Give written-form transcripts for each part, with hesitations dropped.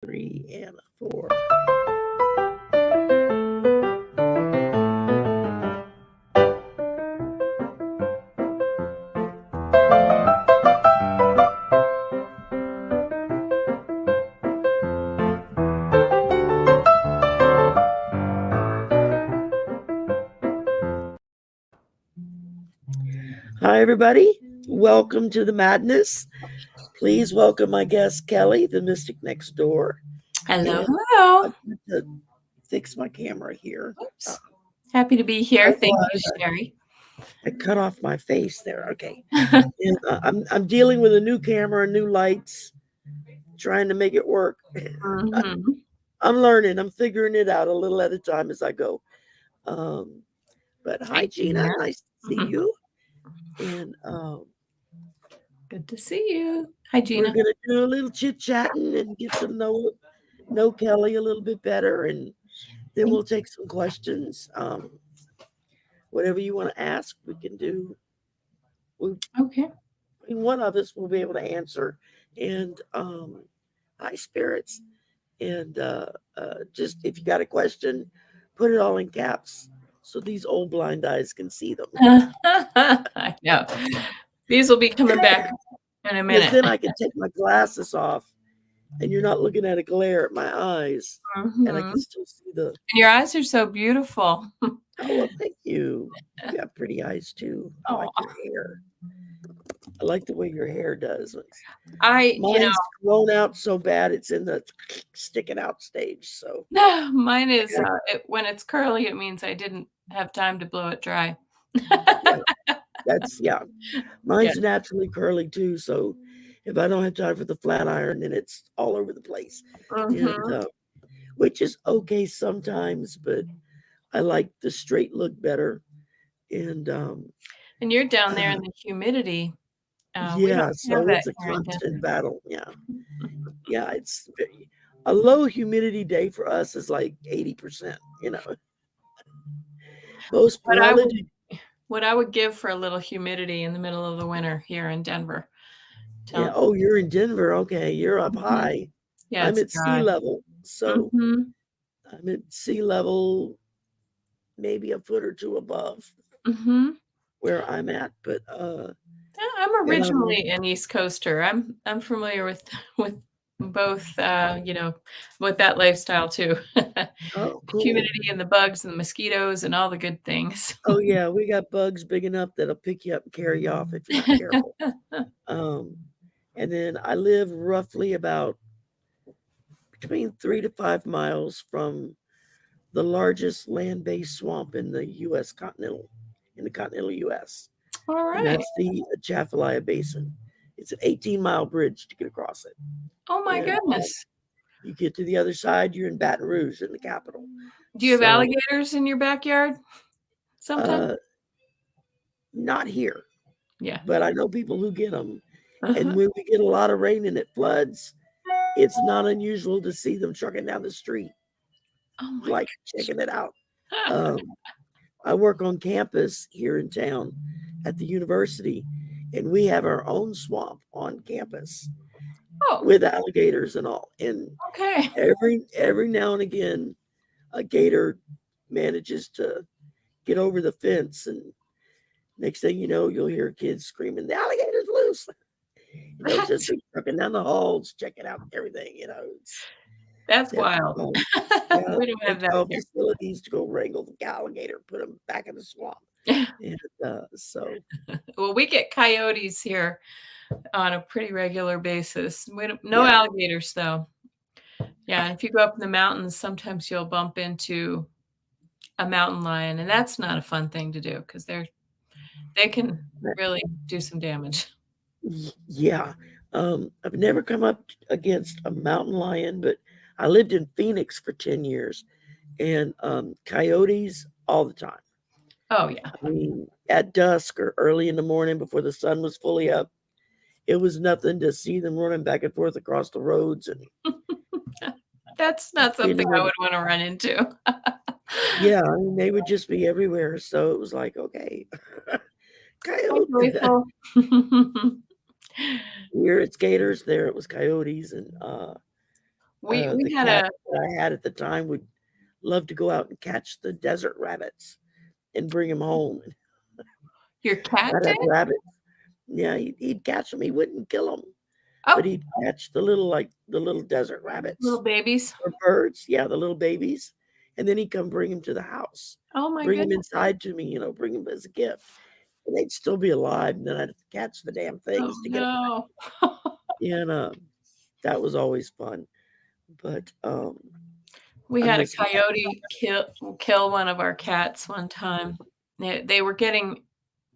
3 and a 4. Hi, everybody. Welcome to the madness. Please welcome my guest, Kelly, the mystic next door. Hello, And hello. I'm going to fix my camera here. Oops. Happy to be here. Thank you, Shari. I cut off my face there. Okay. And, I'm dealing with a new camera, new lights, trying to make it work. Mm-hmm. I'm learning. I'm figuring it out a little at a time as I go. Um, but hi, Gina. Gina. Nice to see you. And Good to see you. Hi, we're Gina. gonna do a little chit chatting and get to know Kelly a little bit better, and then we'll take some questions. Whatever you want to ask, we can do. Okay. One of us will be able to answer. And high spirits. And just if you got a question, put it all in caps so these old blind eyes can see them. I know. These will be coming back in a Because minute. then I can take my glasses off and you're not looking at a glare at my eyes. And I can still see the. And your eyes are so beautiful. Oh, well, thank you. You got pretty eyes too. I like your hair. I like the way your hair does. Mine's grown out so bad it's in the sticking out stage. So mine is when it's curly, it means I didn't have time to blow it dry. Mine's naturally curly too. So if I don't have time for the flat iron, then it's all over the place. And, which is okay sometimes, but I like the straight look better. And you're down there in the humidity. So it's a constant battle. Yeah, it's a low humidity day for us is like 80%. Most what I would give for a little humidity in the middle of the winter here in Denver. Yeah. Oh, you're in Denver. Okay, you're up high. Yeah, I'm at sea level, so I'm at sea level, maybe a foot or two above where I'm at. But I'm originally an East Coaster. I'm familiar with both. With that lifestyle too. Oh, cool. Humidity and the bugs and the mosquitoes and all the good things. Oh yeah, we got bugs big enough that'll pick you up and carry you off if you're not careful. And then I live roughly about between 3 to 5 miles from the largest land-based swamp in the continental U.S. All right. And that's the Atchafalaya Basin. It's an 18-mile bridge to get across it. Oh my goodness. You get to the other side, you're in Baton Rouge in the capital. Do you have alligators in your backyard sometimes? Not here. Yeah. But I know people who get them. And when we get a lot of rain and it floods, it's not unusual to see them trucking down the street. Oh like checking it out. I work on campus here in town at the university, and we have our own swamp on campus with alligators and all. And every now and again, a gator manages to get over the fence, and next thing you know, you'll hear kids screaming, "The alligator's loose!" They'll just be trucking down the halls, checking out everything. That's wild. We don't have that facilities to go wrangle the alligator, put them back in the swamp. And well, we get coyotes here on a pretty regular basis. No alligators though. Yeah, and if you go up in the mountains, sometimes you'll bump into a mountain lion, and that's not a fun thing to do because they can really do some damage. Yeah. I've never come up against a mountain lion, but I lived in Phoenix for 10 years, and coyotes all the time. Oh, yeah. I mean, at dusk or early in the morning before the sun was fully up, it was nothing to see them running back and forth across the roads. And that's not something I would want to run into. Yeah, I mean, they would just be everywhere. So it was like, okay, coyote. Here it's gators, there it was coyotes, and We The had cat a that I had at the time would love to go out and catch the desert rabbits and bring them home. your cat I'd did? have rabbits. Yeah, he'd catch them. He wouldn't kill them, but Oh, he'd catch the little, like, the little desert rabbits little babies. or birds. Yeah, the little babies, and then he'd come bring them to the house, Oh my bring them goodness. inside to me, bring them as a gift, and they'd still be alive, and then I'd catch the damn Oh, things to get 'em no. and, that was always fun, but, We I had a miss my coyote kill one of our cats one time. They were getting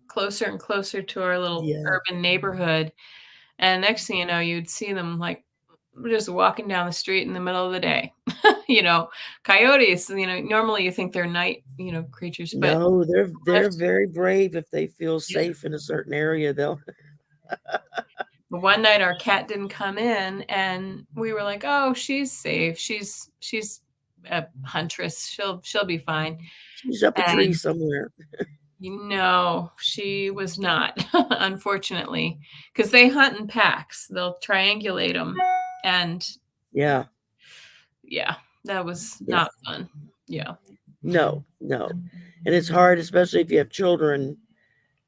closer and closer to our little yeah. urban neighborhood, and next thing you know, you'd see them, like, just walking down the street in the middle of the day. You know, coyotes, normally you think they're night, creatures, but No, they're left very brave if they feel yeah. safe in a certain area, they'll But one night our cat didn't come in and we were like, "Oh, she's safe. She's a huntress. She'll be fine." she's up a tree And somewhere. she was not, unfortunately, because they hunt in packs. They'll triangulate them, and Yeah, yeah, that was yeah. not fun. Yeah. No, no, and it's hard, especially if you have children,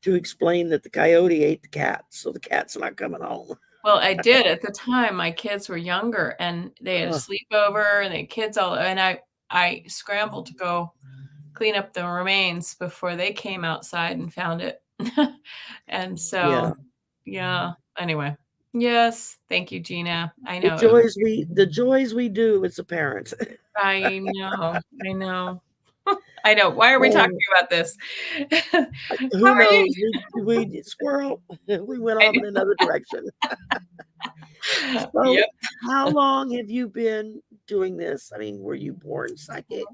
to explain that the coyote ate the cat, so the cat's not coming home. Well, I did at the time, my kids were younger, and they had a Ugh, sleepover, and they had kids all and I scrambled to go clean up the remains before they came outside and found it. And yeah. so, yeah, anyway. Yes, thank you, Gina. I know it was The joys we do as a parent. I know, I know. I know. Why are we talking Oh, about this? How who are you? knows? We squirrel, we went I off in another direction. know. So, Yep. how long have you been doing this? I mean, were you born psychic?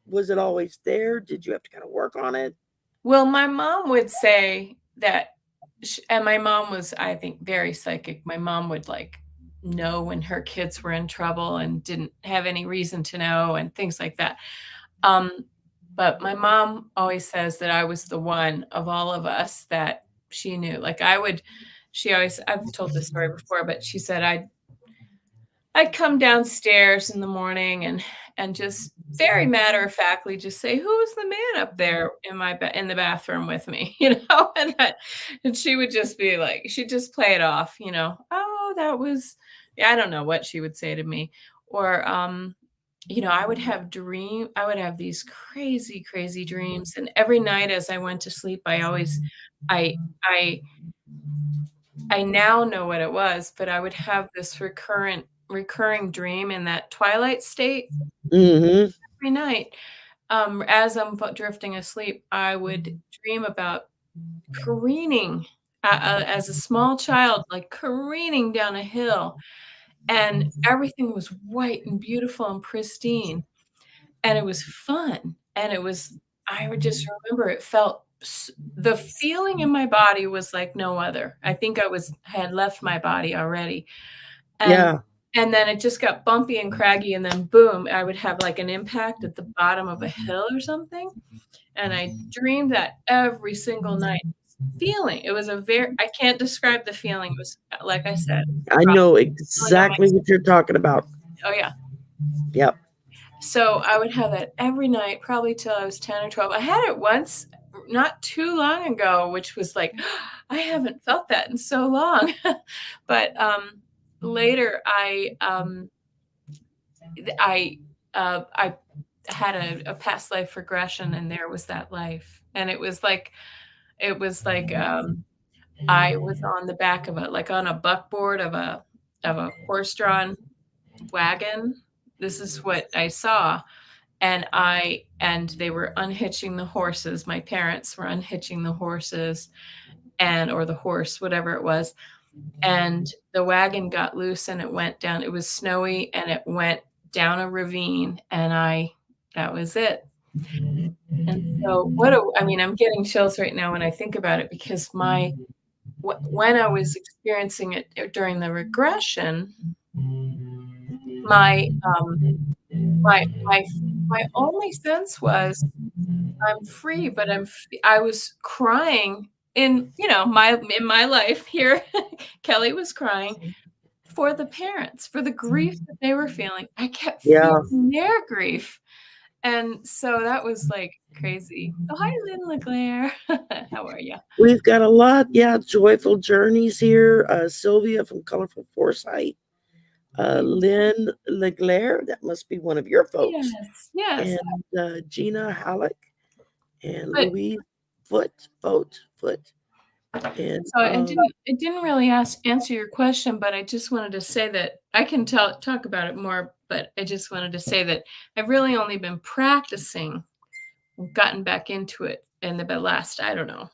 Was it always there? Did you have to kinda work on it? Well, my mom would say that and my mom was, I think, very psychic. My mom would, like, know when her kids were in trouble and didn't have any reason to know and things like that. Um, but my mom always says that I was the one of all of us that she knew. Like, she always I've told this story before, but she said I'd come downstairs in the morning and just very matter of factly just say, "Who's the man up there in in the bathroom with me?" And she would just be like she'd just play it off, "Oh, that was" yeah, I don't know what she would say to me. Or, I would have these crazy, crazy dreams, and every night as I went to sleep, I I I now know what it was, but I would have this recurring dream in that twilight state Mhm. every night. As I'm drifting asleep, I would dream about careening, as a small child, like careening down a hill, and everything was white and beautiful and pristine, and it was fun, and I would just remember it felt the feeling in my body was like no other. I think had left my body already, and Yeah. and then it just got bumpy and craggy, and then boom, I would have, like, an impact at the bottom of a hill or something, and I dreamed that every single night. Feeling, it was a very I can't describe the feeling, it was, like I said, I rock know feeling on my exactly what you're talking about. oh, yeah. Yep. So, I would have that every night, probably till I was 10 or 12. I had it once, not too long ago, which was like, I haven't felt that in so long. But, later, I had a past life regression, and there was that life, and it was like, I was on the back of on a buckboard of a horse-drawn wagon. This is what I saw, and they were unhitching the horses. My parents were unhitching the horses or the horse, whatever it was, and the wagon got loose and it went down. It was snowy and it went down a ravine, and that was it. And so I mean, I'm getting chills right now when I think about it because when I was experiencing it during the regression, my my only sense was I'm free, but I was crying in my life here. Kelly was crying for the parents, for the grief that they were feeling. I kept Yeah. feeling their grief. And so that was, like, crazy. "Oh, hi, Lynn LeClaire. How are you?" We've got a lot, yeah, joyful journeys here. Sylvia from Colorful Foresight, Lynn Leglaire, that must be one of your folks, Yes, yes. and Gina Halleck and But Louise Foot, and so it didn't really answer your question, but I just wanted to say that I can talk about it more, but I just wanted to say that I've really only been practicing, gotten back into it in the last, I don't know,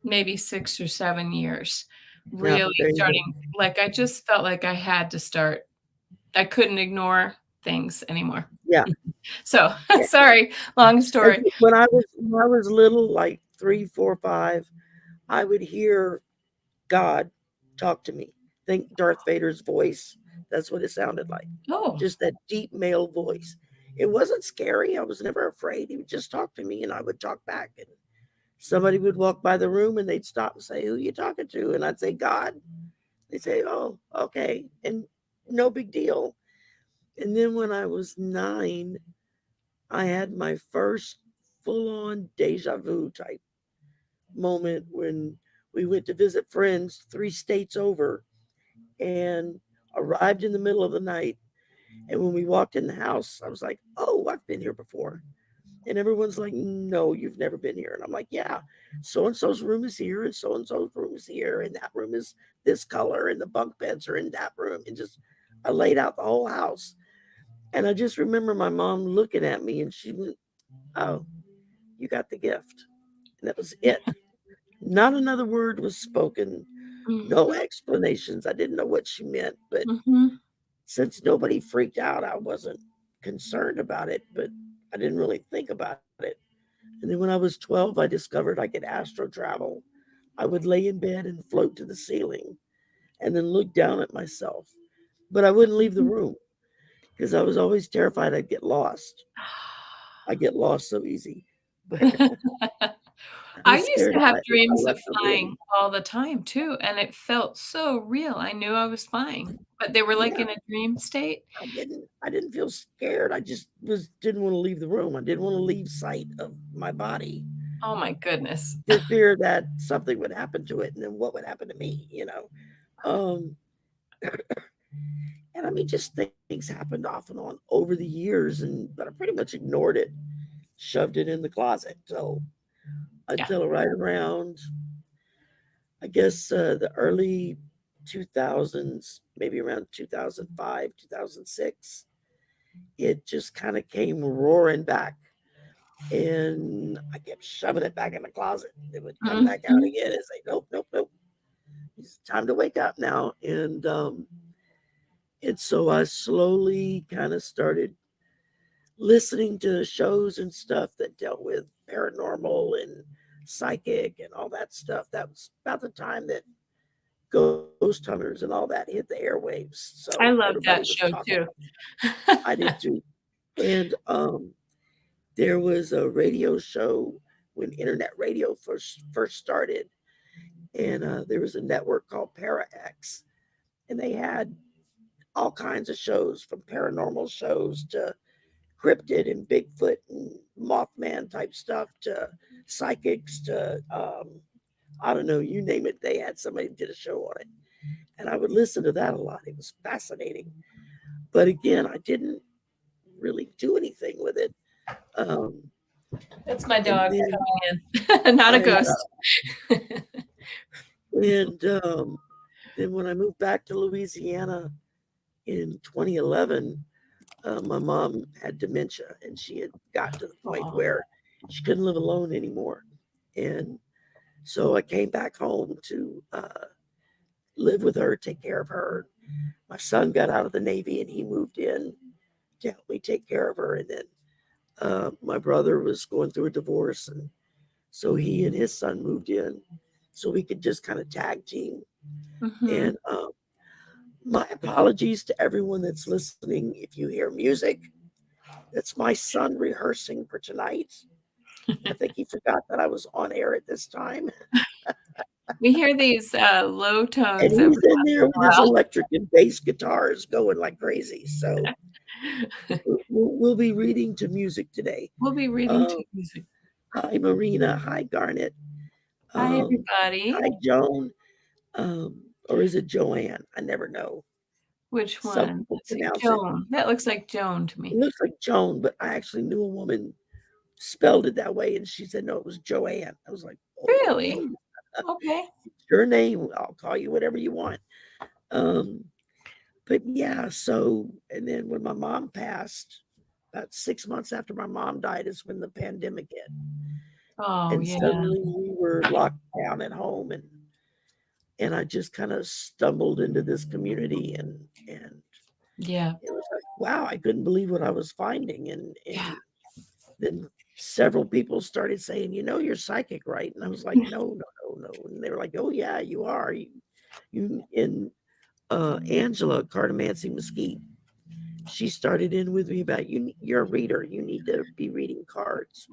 maybe 6 or 7 years, yeah, really there you starting, go. like, I just felt like I had to start. I couldn't ignore things anymore. Yeah, So, yeah. sorry, long story. When I was little, like 3, 4, 5, I would hear God talk to me. Think Darth Vader's voice. That's what it sounded like. Oh, Just that deep male voice. It wasn't scary. I was never afraid. He would just talk to me and I would talk back. And somebody would walk by the room and they'd stop and say, "Who you talking to?" And I'd say, "God." They'd say, "Oh, okay." And no big deal. And then when I was 9, I had my first full on deja vu type moment when we went to visit friends 3 states over and arrived in the middle of the night. And when we walked in the house, I was like, "Oh, I've been here before." And everyone's like, "No, you've never been here." And I'm like, "Yeah, so and so's room is here, and so and so's room is here, and that room is this color, and the bunk beds are in that room." And just, I laid out the whole house. And I just remember my mom looking at me and she went, "Oh, you got the gift." And that was it. Not another word was spoken, no mhm, explanations. I didn't know what she meant, but mhm. since nobody freaked out, I wasn't concerned about it, but I didn't really think about it. And then when I was 12, I discovered I could astro travel. I would lay in bed and float to the ceiling and then look down at myself. But I wouldn't leave the room because I was always terrified I'd get lost. I get lost so easy. But I I was used scared to have if I dreams of left the flying room. all the time too, and it felt so real. I knew I was flying, but they were, like, Yeah, in a dream state. I didn't feel scared. I just was didn't want to leave the room. I didn't want to leave sight of my body Oh my goodness. for fear that something would happen to it and then what would happen to me. Um and I mean just things happened off and on over the years, and but I pretty much ignored it, shoved it in the closet. So Yeah. until right around, I guess, the early 2000s, maybe around 2005, 2006, it just kind of came roaring back. And I kept shoving it back in the closet. It would come back out Mhm. again and say, "Nope, nope, nope. It's time to wake up now." And so I slowly kind of started listening to shows and stuff that dealt with paranormal and psychic and all that stuff. That was about the time that Ghost Hunters and all that hit the airwaves. So I love everybody that was show talking too. about it. I did too. And there was a radio show when internet radio first started, and there was a network called Para X, and they had all kinds of shows from paranormal shows to cryptid and Bigfoot and Mothman type stuff to psychics to I don't know, you name it. They had somebody did a show on it, and I would listen to that a lot. It was fascinating, but again, I didn't really do anything with it. Um, That's my and dog then coming in. Not a I ghost. and then when I moved back to Louisiana in 2011, my mom had dementia, and she had gotten to the point Aw. where she couldn't live alone anymore. And so I came back home to live with her, take care of her. My son got out of the Navy and he moved in to help me take care of her. And then my brother was going through a divorce, and so he and his son moved in so we could just kind of tag team. Mhm. And my apologies to everyone that's listening. If you hear music, that's my son rehearsing for tonight. I think he forgot that I was on air at this time. We hear these, low And tones every he's in once there in with his a electric and bass guitars going like crazy. So while. we'll be reading to music today. We'll be reading Um, to music. Hi, Marina. Hi, Garnet. Hi, Hi, everybody. Joan. Or is it Joanne? I never know. Which Some one? people Let's see, pronounce it. Joan. That looks like Joan to It me. looks like Joan, but I actually knew a woman spelled it that way, and she said no, it was Joanne. I was like, Really? okay, Okay. it's your name. I'll call you whatever you want. Um, but yeah, so and then when my mom passed, about 6 months after my mom died, is when the pandemic hit, Oh, and yeah. suddenly we were locked down at home, and I just kind of stumbled into this community, and Yeah. it was like, wow, I couldn't believe what I was finding, and Yeah. then several people started saying, you're psychic, right? And I was like, no, no, no, no. And they were like, oh yeah, you are. You and Angela Cardamancy Mesquite, she started in with me about you're a reader. You need to be reading cards.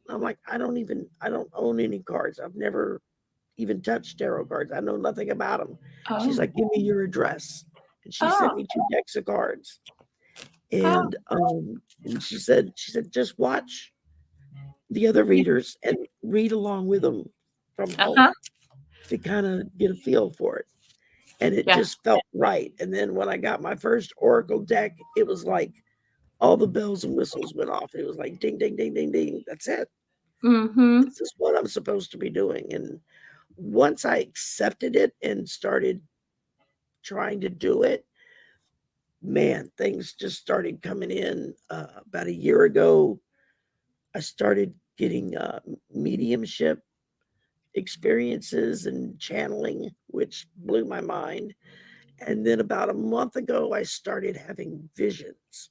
I'm like, I don't own any cards. I've never even touched tarot cards. I know nothing about them. She's Oh. like, give me your address. And she Oh. sent me 2 decks of cards. Oh. And she said, just watch the other Yeah. readers and read along with them from home Uh-huh. to kind of get a feel for it. And it Yeah. just felt right. And then when I got my first Oracle deck, it was like all the bells and whistles went off. It was like ding, ding, ding, ding, ding. That's it. Mhm. This is what I'm supposed to be doing. And once I accepted it and started trying to do it, man, things just started coming in. About a year ago, I started getting mediumship experiences and channeling, which blew my mind. And then about a month ago, I started having visions,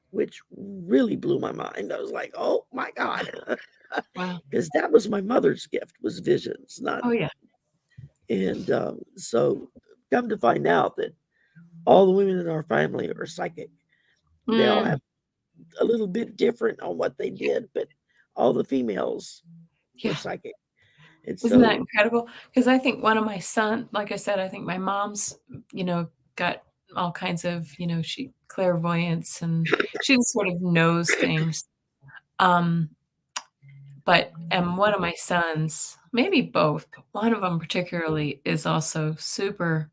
which really blew my mind. I was like, oh my God. Wow. Because that was my mother's gift, was visions, not. Oh, yeah. And so come to find out that all the women in our family are psychic. They all Mm. have a little bit different on what they did, but all the females were Yeah. psychic. And Isn't that so, incredible? Because I think one of my son like I said, I think my mom's, got all kinds of, she clairvoyance, and she just sort of knows things. Um, but one of my sons, maybe both, but one of them particularly is also super.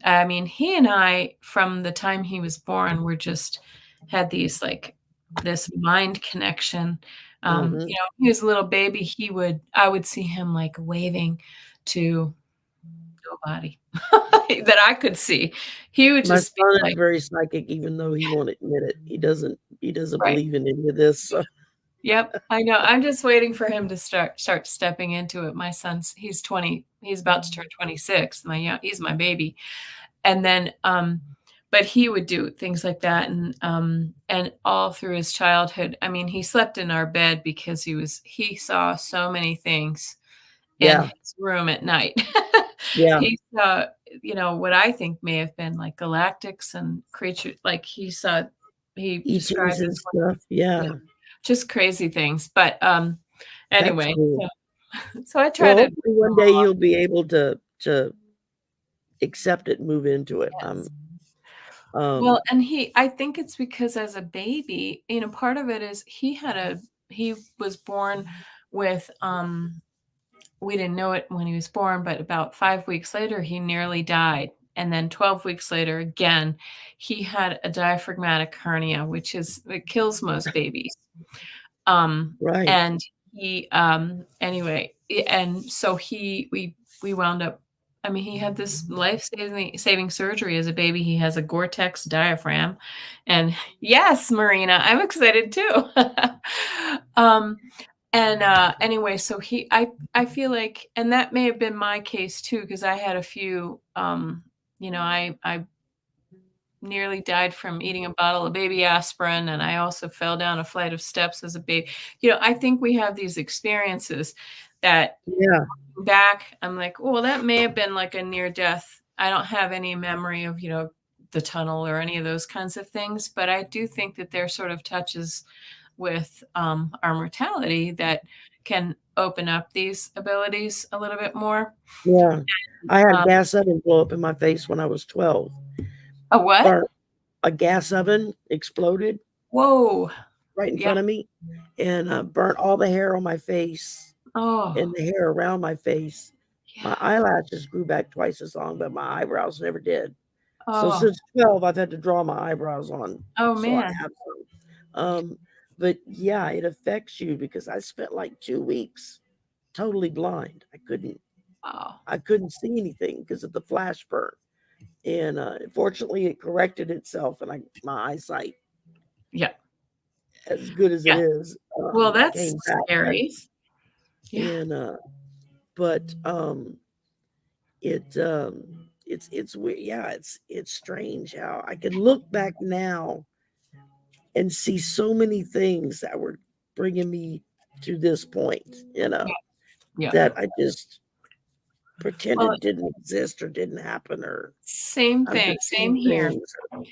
I mean, he and I, from the time he was born, were just had these like this mind connection. mhm. He was a little baby, I would see him like waving to nobody that I could see. He would My just be son is like, very psychic, even though he won't admit it. He doesn't right. believe in any of this. So Yep, I know. I'm just waiting for him to start stepping into it. My son's he's 20, he's about to turn 26. He's my baby. And then, but he would do things like that, and all through his childhood. I mean, he slept in our bed because he saw so many things in yeah, his room at night. yeah. He saw, what I think may have been like galactics and creatures. Like he ETs described and this one, stuff. yeah, Yeah, just crazy things. But that's anyway, cool. so I try Well, to move hopefully one day along. you'll be able to accept it and move into it. Yes. Well, Um, and I think it's because as a baby, part of it is he was born with, we didn't know it when he was born, but about 5 weeks later, he nearly died. And then 12 weeks later, again, he had a diaphragmatic hernia, it kills most babies. right. And anyway, and so we wound up, I mean, he had this life saving surgery as a baby. He has a Gore-Tex diaphragm. And yes, Marina, I'm excited too. um, and anyway, so I feel like, and that may have been my case too, because I had a few, I nearly died from eating a bottle of baby aspirin, and I also fell down a flight of steps as a baby. I think we have these experiences that Yeah. back, I'm like, "Oh, well, that may have been like a near death." I don't have any memory of, the tunnel or any of those kinds of things, but I do think that they're sort of touches with our mortality that can open up these abilities a little bit more. Yeah. I had a Um, gas oven blow up in my face when I was 12. a what? Burnt. A gas oven exploded Whoa. right in Yeah. front of me and burnt all the hair on my face Oh, and the hair around my face. yeah. My eyelashes grew back twice as long, but my eyebrows never did. So Oh, since 12, I've had to draw my eyebrows on. oh So I man. have some. But yeah, it affects you because I spent like 2 weeks totally blind. Oh, I couldn't see anything because of the flash burn. And fortunately, it corrected itself, and my eyesight, yeah. as good as it Yeah. is, Well, that's came back. scary. That's Yeah. and but it's weird. Yeah, it's strange how I can look back now and see so many things that were bringing me to this point, Yeah. Yeah. that I just Well, pretended didn't exist or didn't happen, or same I've thing. just Same seen here. things. And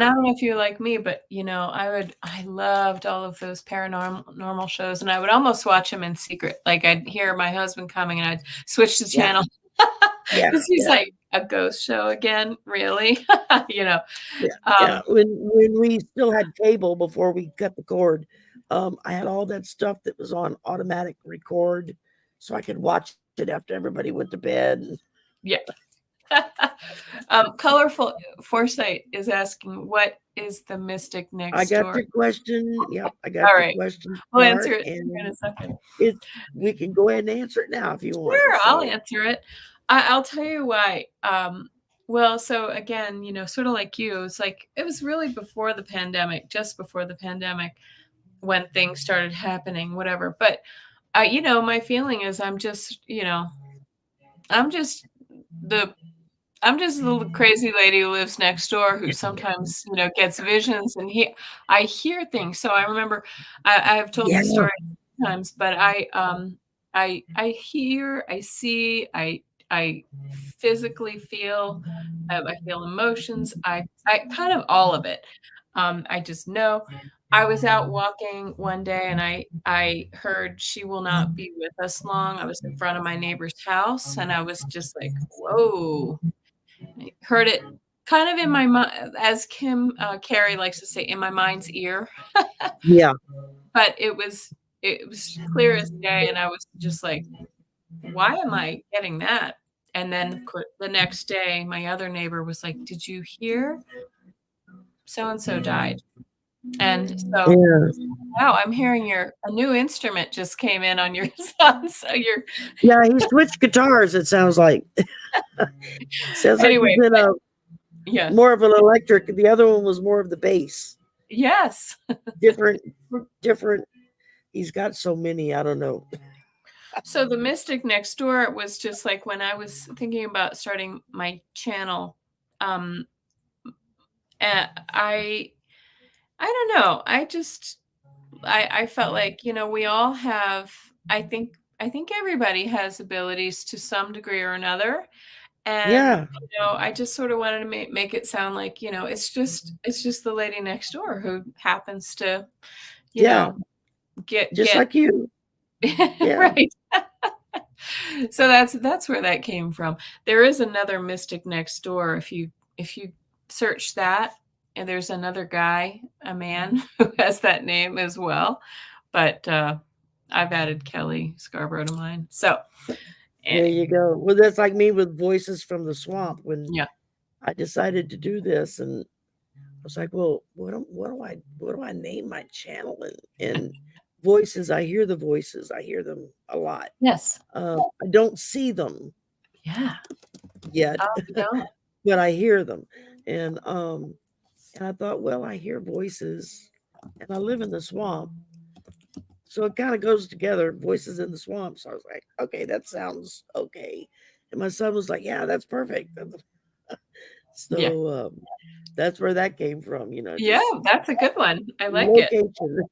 I Yeah, don't know if you're like me, but I loved all of those paranormal shows, and I would almost watch them in secret. Like I'd hear my husband coming, and I'd switch the yeah, channel yeah, because he's yeah. like, "A ghost show again? Really?" you know. Yeah, yeah. Um, When we still had cable before we cut the cord, I had all that stuff that was on automatic record, so I could watch it after everybody went to bed. yeah. Colorful Foresight is asking, "What is the mystic I next got door?" your question. Yep, I All got your right, question we'll answer part, it here in and a second. it we can go ahead and answer it now if you want. Sure, I'll So answer it. I'll tell you why. Well, so again, sort of like you, it's like it was really before the pandemic, just before the pandemic, when things started happening, whatever. But my feeling is I'm just the I'm just the crazy lady who lives next door who sometimes, gets visions and I hear things. So I remember I have told yeah, this story times, but I hear, I see, I physically feel, I feel emotions. I kind of all of it. I just know. I was out walking one day and I heard she will not be with us long. I was in front of my neighbor's house and I was just like, whoa. I heard it kind of in my mind, as Kim Carey likes to say, in my mind's ear. yeah, But it was clear as day, and I was just like, "Why am I getting that?" And then the next day, my other neighbor was like, "Did you hear so and so died?" And so, yeah, wow, I'm hearing a new instrument just came in on your son. So you're yeah. He switched guitars. It sounds like he's anyway, in but a yeah, more of an electric. The other one was more of the bass. yes. Different, different. He's got so many. I don't know. So the Mystic Next Door was just like when I was thinking about starting my channel. Um, I don't know. I felt like we all have. I think everybody has abilities to some degree or another, and Yeah, I just sort of wanted to make it sound like it's just the lady next door who happens to you yeah. know get Just like you. Yeah. right. So that's where that came from. There is another Mystic Next Door. If you search that, and there's another guy, a man who has that name as well. But I've added Kelly Scarborough to mine. So There anyway, you go. Well, that's like me with Voices from the Swamp when yeah. I decided to do this, and I was like, "Well, what do I name my channel?" And voices, I hear the voices. I hear them a lot. Yes. I don't see them Yeah. yet, Oh, we don't. but I hear them, and I thought, well, I hear voices, and I live in the swamp, so it kind of goes together. Voices in the swamp. So I was like, okay, that sounds okay. And my son was like, yeah, that's perfect. Yeah. So that's where that came from, Yeah, just that's a good one. I like it. location.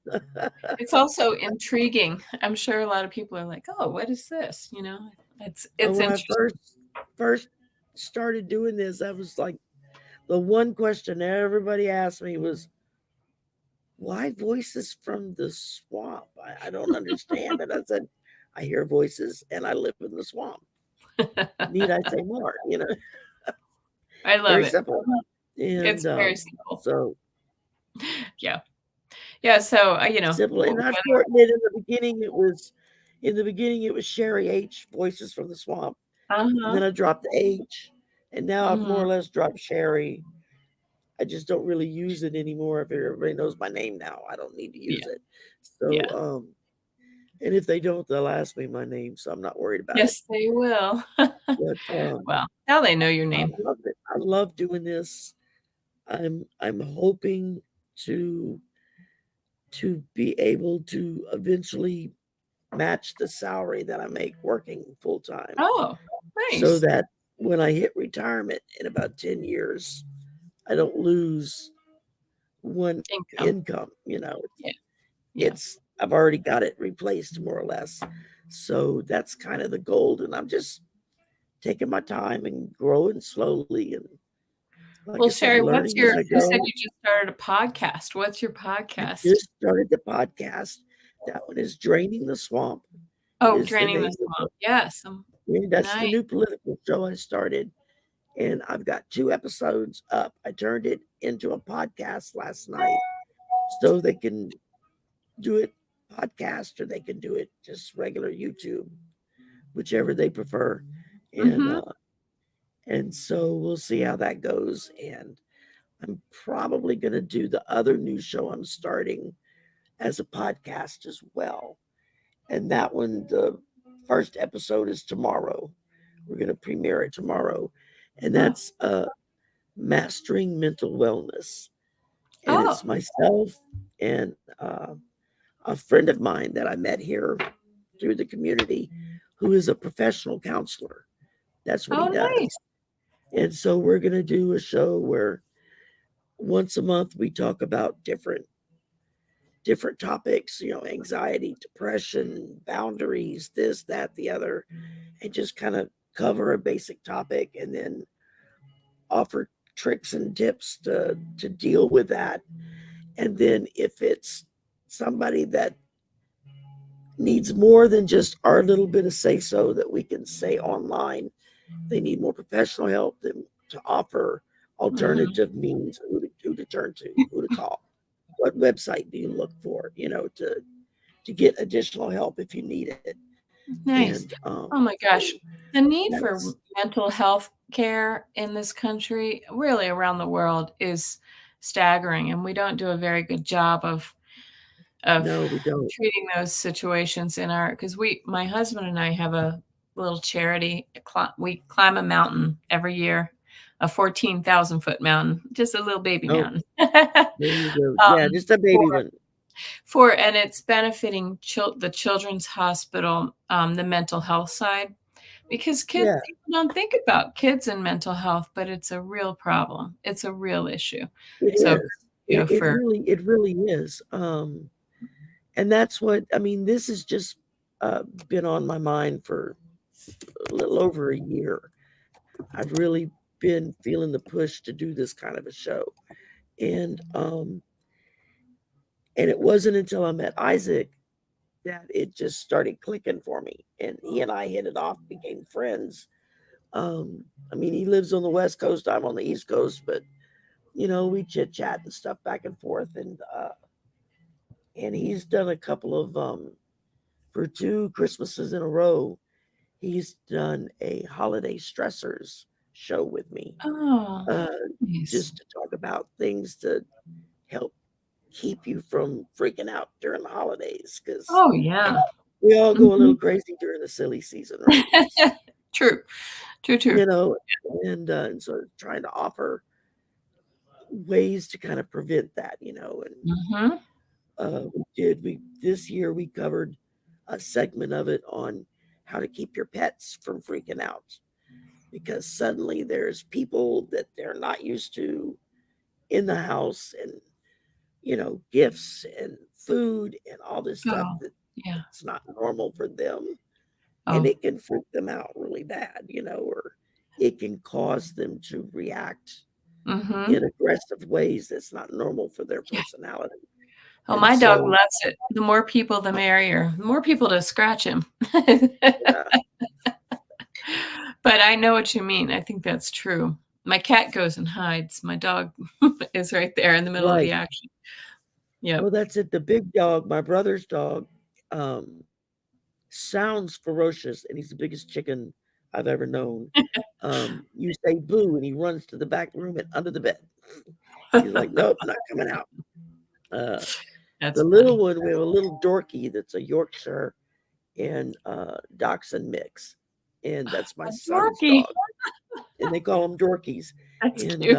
It's also intriguing. I'm sure a lot of people are like, "Oh, what is this?" It's When I interesting. first started doing this, I was like, the one question everybody asked me was, why voices from the swamp? I don't understand. And I said, I hear voices and I live in the swamp. Need I say more? I love Very it. simple. And It's very simple. so Yeah. Yeah, so, simple. And I whether shortened it in the beginning it was Shari H, Voices from the Swamp. And then uh-huh. I dropped the H. And now I've more Mhm. or less dropped Shari. I just don't really use it anymore. If everybody knows my name now, I don't need to use Yeah, it. So yeah. and if they don't, they'll ask me my name, so I'm not worried about it. Yes, they will. But Well, now they know your I name. love it. I love doing this. I'm hoping to be able to eventually match the salary that I make working full time, Oh, so nice. that when I hit retirement in about 10 years, I don't lose one Income. income. Yeah, yeah. It's I've already got it replaced more or less. So that's kind of the goal, and I'm just taking my time and growing slowly, and like I Well, said, Sherry, learning as I you said go. you just started a podcast. What's your I podcast? just started the podcast. That one is Draining the Swamp Oh, is the Draining the name of Swamp. it. Yes, And that's the nice. new political show I started. And I've got 2 episodes up. I turned it into a podcast last night so they can do it podcast or they can do it just regular YouTube, whichever they prefer. And Mhm. uh and so we'll see how that goes. And I'm probably going to do the other new show I'm starting as a podcast as well. And that one, the first episode is tomorrow. We're going to premiere it tomorrow. And Oh. that's Mastering Mental Wellness. And Oh. it's myself and a friend of mine that I met here through the community who is a professional counselor. That's what he Oh, does. nice. And so we're going to do a show where once a month we talk about different topics, anxiety, depression, boundaries, this, that, the other, and just kind of cover a basic topic and then offer tricks and tips to deal with that. And then if it's somebody that needs more than just our little bit of say so that we can say online, they need more professional help than to offer Mhm. alternative means who to turn to, who to call. What website do you look for, to get additional help if you need it? And Nice. Oh my so gosh. The need for that's mental health care in this country, really around the world, is staggering, and we don't do a very good job of no, we don't. treating those situations in our because my husband and I have a little charity. We climb a mountain every year, a 14,000-foot mountain, just a little baby Oh, mountain. there you go. Yeah, Um, just a for baby one. and it's benefiting the children's hospital, the mental health side, because Yeah, people don't think about kids and mental health, but it's a real problem. It's a real issue. it So, is. It for really is. And that's what I mean. This has just been on my mind for a little over a year. I've really been feeling the push to do this kind of a show, and it wasn't until I met Isaac that it just started clicking for me, and he and I hit it off, became friends. I mean, he lives on the West Coast, I'm on the East Coast, but we chit chat and stuff back and forth, and he's done a couple of for 2 Christmases in a row. He's done a holiday stressors show with me, oh, uh, nice. just to talk about things to help keep you from freaking out during the holidays because Oh, yeah. we all go a little Mhm. crazy during the silly season, right? True. True, true. You know, and so trying to offer ways to kind of prevent that, and Mhm. we this year we covered a segment of it on how to keep your pets from freaking out because suddenly there's people that they're not used to in the house and gifts and food and all this stuff Oh, yeah. that's not normal for them, and Oh. it can freak them out really bad, or it can cause them to react Mhm. in aggressive ways that's not normal for their personality. Oh, And my dog so, loves it. The more people, the merrier. The more people to scratch him. yeah, But I know what you mean. I think that's true. My cat goes and hides. My dog is right there in the middle of the right. action. Yep. Well, that's it. The big dog, my brother's dog, sounds ferocious, and he's the biggest chicken I've ever known. You say boo, and he runs to the back room and under the bed. He's like, nope, not coming out. Uh, That's the little funny. one, we have a little Dorky that's a Yorkshire and Dachshund mix, and that's my A son's Yorkie. dog, and they call them Dorkies. That's And cute.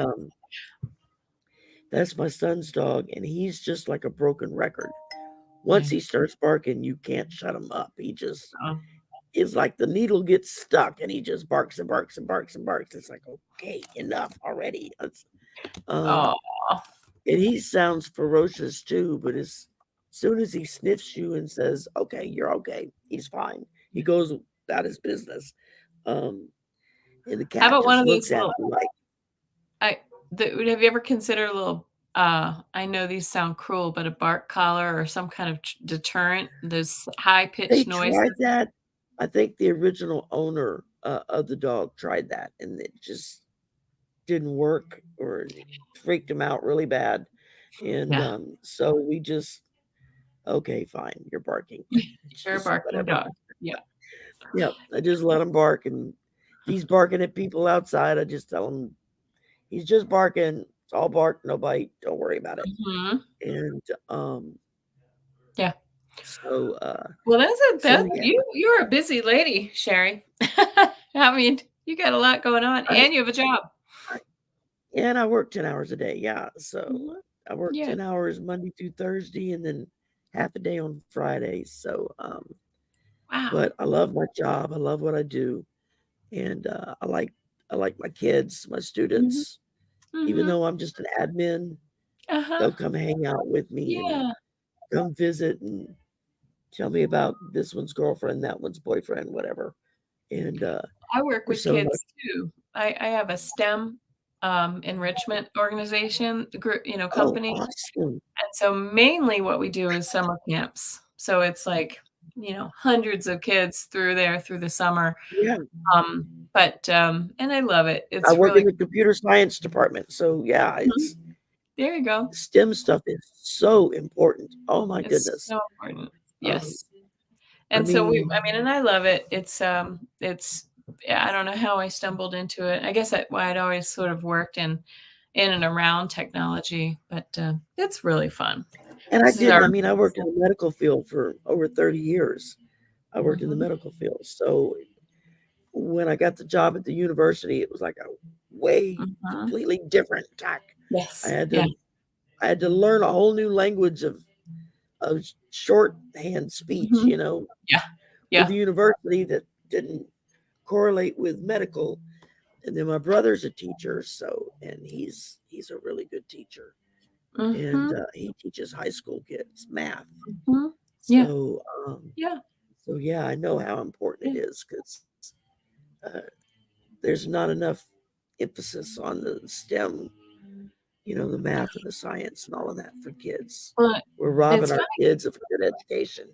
that's my son's dog, and he's just like a broken record. Once Yeah. he starts barking, you can't shut him up. He just Oh. is like the needle gets stuck, and he just barks and barks and barks and barks. It's like, okay, enough already. Oh. Um, and he sounds ferocious too, but as soon as he sniffs you and says, "Okay, you're okay," he's fine. He goes about his business. Um, and the How cat about one just of these looks at little me like, I have you ever considered a little I know these sound cruel, but a bark collar or some kind of deterrent, those high they pitched noises? tried that. I think the original owner of the dog tried that, and it just didn't work, or it freaked him out really bad. And Yeah. so we just, okay, fine, you're barking. It's You're a just barking whatever. dog. Yeah. Yep, I just let him bark, and if he's barking at people outside, I just tell him he's just barking. It's all bark, no bite. Don't worry about it. Mhm. And Yeah. so Well, that's a so that yeah, you're a busy lady, Shari. I mean, you got a lot going on I, and you have a job. I and I work 10 hours a day. Yeah, so Mhm. I work Yeah. 10 hours Monday through Thursday, and then half a day on Fridays. So Wow. but I love my job. I love what I do, and I like my kids, my Mhm. students. Even Mhm. though I'm just an admin, Uh-huh. they'll come hang out with me and Yeah. come visit and tell me about this one's girlfriend, that one's boyfriend, whatever. And I work for with some of my kids too. I have a STEM enrichment organization, group, oh, company. awesome. And so mainly what we do is summer camps. So it's like, hundreds of kids through there through the summer. Yeah, But and I love it. I It's work really in the computer science department. So yeah, Mhm. it's There you go. STEM stuff is so important. Oh my It's goodness. so important. Um, Yes. I And so mean, and I love it. It's yeah, I don't know how I stumbled into it. I guess I'd always sort of worked in and around technology, but it's really fun. and I This is our didn't. I mean, I worked in the medical field for over 30 years. I worked in the Mhm. medical field. So when I got the job at the university, it was like a way Mhm. completely different tack. I Yes. had Yeah. to I had to learn a whole new language of shorthand speech, Mhm. Yeah. with Yeah. the university that didn't correlate with medical. And then my brother's a teacher, so and he's a really good teacher, and Mhm. he teaches high school kids math. Mhm. Yeah. So Yeah. so yeah, I know how important Yeah. it is because uh, there's not enough emphasis on the STEM, the math and the science and all of that for kids. Well, We're robbing it's our funny. kids of a good education.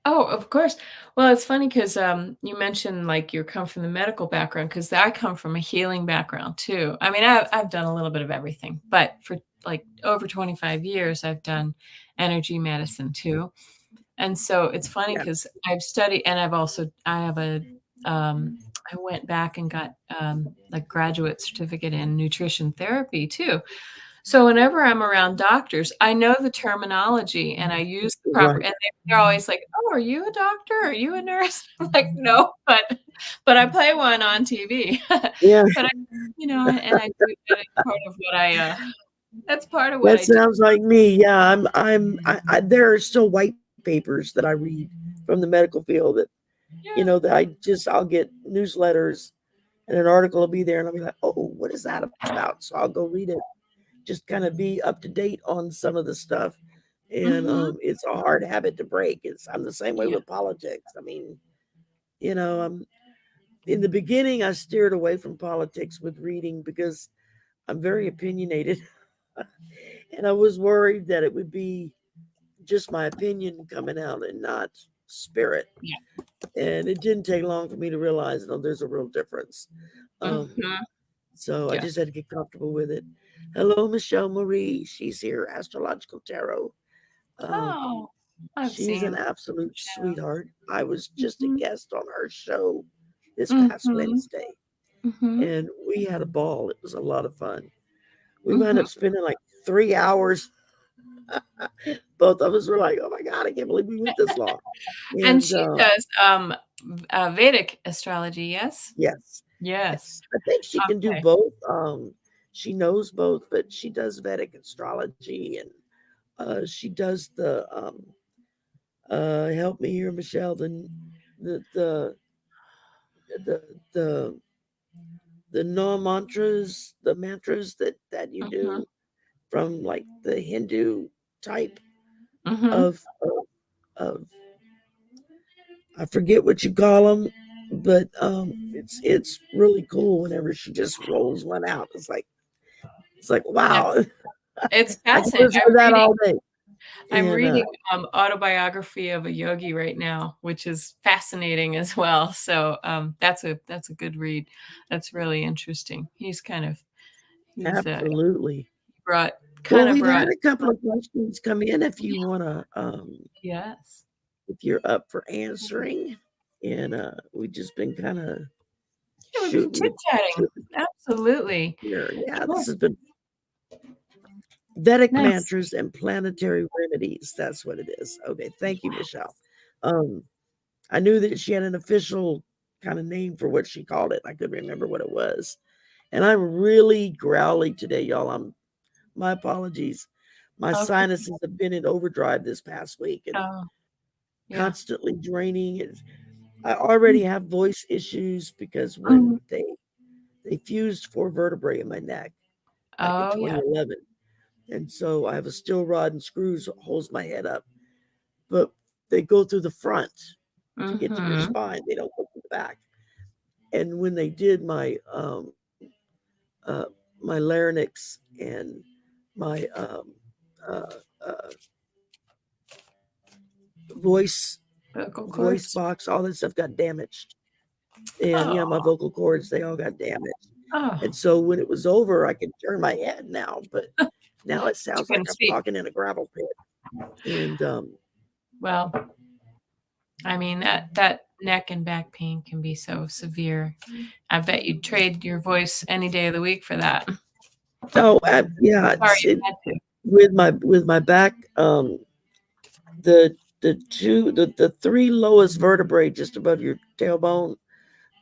Oh, of course. Well, it's funny because you mentioned, like, you come from the medical background, because I come from a healing background too. I mean, I've done a little bit of everything, but for, like, over 25 years, I've done energy medicine too. And so it's funny Yeah, because I've studied and I have um I went back and got, like, graduate certificate in nutrition therapy too. So whenever I'm around doctors, I know the terminology and I use the proper right. and they're always like, "Oh, are you a doctor? Are you a nurse?" I'm like, "No, but I play one on TV." Yeah, But and I do that is part of what that's part of what that I do. sounds like me. Yeah, there are still white papers that I read from the medical field that Yeah. I'll get newsletters, and an article will be there, and I'll be like, oh, what is that about? So I'll go read it, just kind of be up to date on some of the stuff. And Mhm. it's a hard habit to break. I'm the same way Yeah. with politics. I mean, I'm in the beginning I steered away from politics with reading because I'm very opinionated, and I was worried that it would be just my opinion coming out and not spirit. Yeah. And it didn't take long for me to realize, no, there's a real difference. Um, Mhm. so I Yeah. just had to get comfortable with it. Hello, Michelle Marie. She's here, Astrological Tarot. Um, Oh, I've she's an seen absolute Michelle. sweetheart. I was just a Mhm. guest on her show this past Mhm. Wednesday, Mhm. and we had a ball. It was a lot of fun. We wound Mhm. up spending like 3 hours. Both of us were like, "Oh my god, I can't believe we went this long." And And she does, Vedic astrology, yes? yes, Yes. yes, I think she can do Okay. both. She knows both, but she does Vedic astrology, and she does the help me here, Michelle. The the the the the no mantras, the mantras that you Mhm. do from like the Hindu type Mhm. of of I forget what you call them, but it's really cool whenever she just rolls one out. It's like Yeah. wow, It's I can fascinating. listen to that all day. I'm And reading, Autobiography of a Yogi right now, which is fascinating as well. So, that's a good read. That's really interesting. He's absolutely. brought Well, kinda we've brought had a couple of questions come in. If you wanna, yes. if you're up for answering, and we've just been kind of Yeah, we've been chit-chatting. shooting Absolutely. here. Yeah, Sure. this has been Vedic Nice. mantras and planetary remedies. That's what it is. Okay, thank you, Michelle. Um, I knew that she had an official kind of name for what she called it. I couldn't remember what it was. And I'm really growly today, y'all. My apologies. My Okay. sinuses have been in overdrive this past week and Oh, yeah. constantly draining. I Mm, already have voice issues because when mhm. they fused 4 vertebrae in my neck back in Oh, yeah. 2011, and so I have a steel rod and screws that holds my head up, but they go through the front to get to your Mhm. spine. They don't go through the back. And when they did uh, my larynx and my uh, uh, voice Vocal voice cords. box, all that stuff got damaged. And yeah, my Oh, vocal cords, they all got damaged. oh, And so when it was over, I could turn my head now, but now it she sounds like couldn't I'm speak. talking in a gravel pit. And Well, I mean, that neck and back pain can be so severe. I bet you'd trade your voice any day of the week for that. oh, yeah, Sorry it's you it had to. with my back. The three lowest vertebrae just above your tailbone.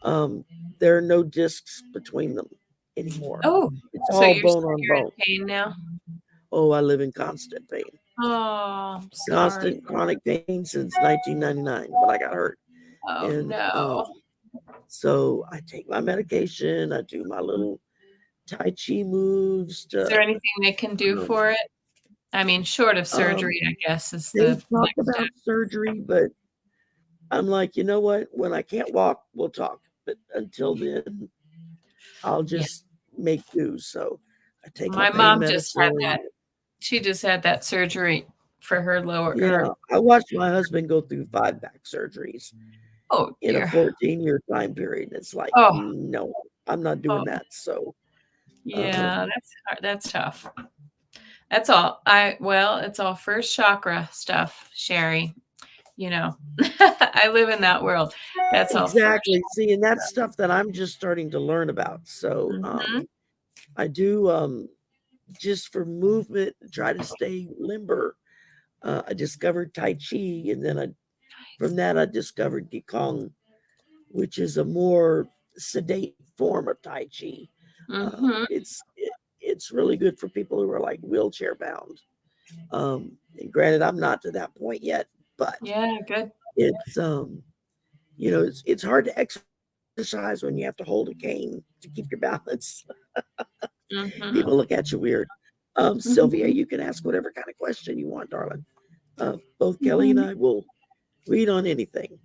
Um, there are no discs between them anymore. Oh, It's so all you're bone on you're in bone. pain now? Oh, I live in constant pain. Oh, I'm sorry. Constant chronic pain since 1999 when I got hurt. Oh, And no. so I take my medication, I do my little Tai Chi moves Is there to, anything they can do um, for it? I mean, short of um, surgery, I guess, is they the talked next step. about surgery, but I'm like, you know what? When I can't walk, we'll talk. But until then, I'll Yeah. just make do. So I take my My pain mom just had medicine. that. She just had that surgery for her lower Yeah, or I watched my husband go through 5 back surgeries oh, in a dear. 14-year time period. It's like, Oh, no, I'm not doing oh, that. So, yeah, um, that's hard, that's tough. That's all. It's all first chakra stuff, Shari, you know. I live in that world. That's all first exactly. See, and that's stuff that I'm just starting to learn about. So, mhm. I do just for movement, try to stay limber. I discovered Tai Chi, and then from that I discovered Qigong, which is a more sedate form of Tai Chi. Mhm. It's really good for people who are like wheelchair bound. And granted, I'm not to that point yet, but Yeah, good. it's it's hard to exercise when you have to hold a cane to keep your balance. Mhm. People look at you weird. Sylvia, Mhm. you can ask whatever kind of question you want, darling. Both Kelly and Mhm. I will read on anything.